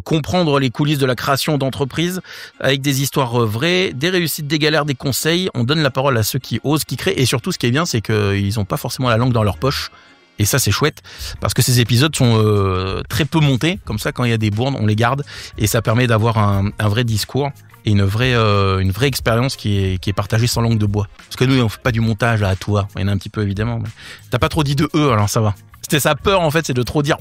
comprendre les coulisses de la création d'entreprises avec des histoires vraies, des réussites, des galères, des conseils. On donne la parole à ceux qui osent, qui créent. Et surtout, ce qui est bien, c'est qu'ils n'ont pas forcément la langue dans leur poche. Et ça, c'est chouette parce que ces épisodes sont très peu montés. Comme ça, quand il y a des bourdes, on les garde et ça permet d'avoir un vrai discours et une vraie expérience qui est partagée sans langue de bois. Parce que nous, on fait pas du montage à toi. Il y en a un petit peu, évidemment. Mais t'as pas trop dit de alors ça va. C'était sa peur, en fait, c'est de trop dire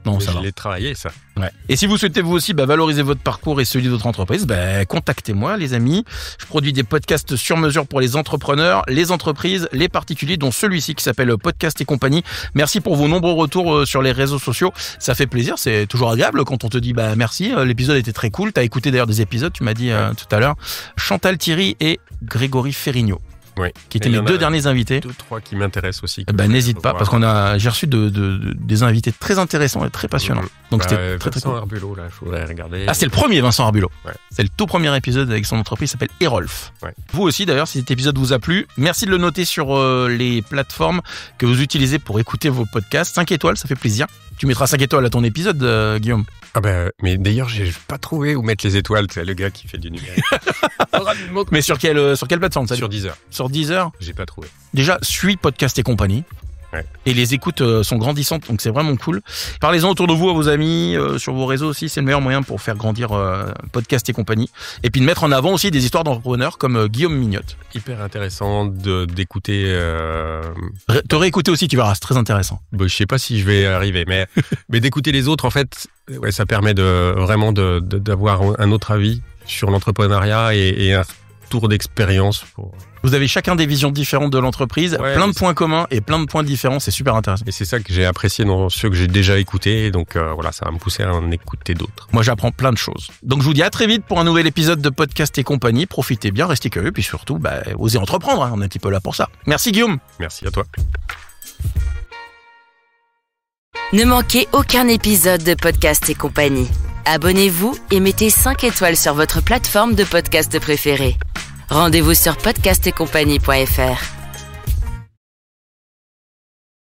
Non, ça va. Je l'ai travaillé, ça. Ouais. Et si vous souhaitez vous aussi valoriser votre parcours et celui de votre entreprise, contactez-moi, les amis. Je produis des podcasts sur mesure pour les entrepreneurs, les entreprises, les particuliers, dont celui-ci qui s'appelle Podcast et compagnie. Merci pour vos nombreux retours sur les réseaux sociaux. Ça fait plaisir, c'est toujours agréable quand on te dit merci, l'épisode était très cool. T'as écouté d'ailleurs des épisodes, tu m'as dit tout à l'heure. Chantal Thierry et Grégory Ferrigno. Oui. Qui étaient mes deux derniers invités. 2-3 qui m'intéressent aussi. N'hésite pas, parce j'ai reçu des invités très intéressants et très passionnants. Donc c'était très Vincent cool. Arbulot, là, je voudrais regarder. Ah, c'est le premier Vincent Arbulot. Ouais. C'est le tout premier épisode avec son entreprise, s'appelle Erolf. Ouais. Vous aussi d'ailleurs, si cet épisode vous a plu, merci de le noter sur les plateformes que vous utilisez pour écouter vos podcasts. 5 étoiles, ça fait plaisir. Tu mettras 5 étoiles à ton épisode, Guillaume. Ah mais d'ailleurs, j'ai pas trouvé où mettre les étoiles. C'est le gars qui fait du numérique. Mais sur quelle plateforme ça? Sur Deezer. Sur Deezer. J'ai pas trouvé. Déjà, suis Podcast et compagnie. Ouais. Et les écoutes sont grandissantes, donc c'est vraiment cool. Parlez-en autour de vous, à vos amis, sur vos réseaux aussi. C'est le meilleur moyen pour faire grandir Podcast et compagnie. Et puis de mettre en avant aussi des histoires d'entrepreneurs comme Guillaume Mignotte. Hyper intéressant d'écouter. Te réécouter aussi, tu verras, c'est très intéressant. Je sais pas si je vais arriver, mais d'écouter les autres, en fait, ça permet d'avoir un autre avis sur l'entrepreneuriat et un tour d'expérience. Vous avez chacun des visions différentes de l'entreprise, plein de points communs et plein de points différents, c'est super intéressant. Et c'est ça que j'ai apprécié dans ceux que j'ai déjà écoutés, donc ça va me pousser à en écouter d'autres. Moi j'apprends plein de choses. Donc je vous dis à très vite pour un nouvel épisode de Podcast et compagnie, profitez bien, restez curieux, puis surtout, osez entreprendre, on est un petit peu là pour ça. Merci Guillaume. Merci à toi. Ne manquez aucun épisode de Podcast et compagnie. Abonnez-vous et mettez 5 étoiles sur votre plateforme de podcast préférée. Rendez-vous sur podcastetcompagnie.fr.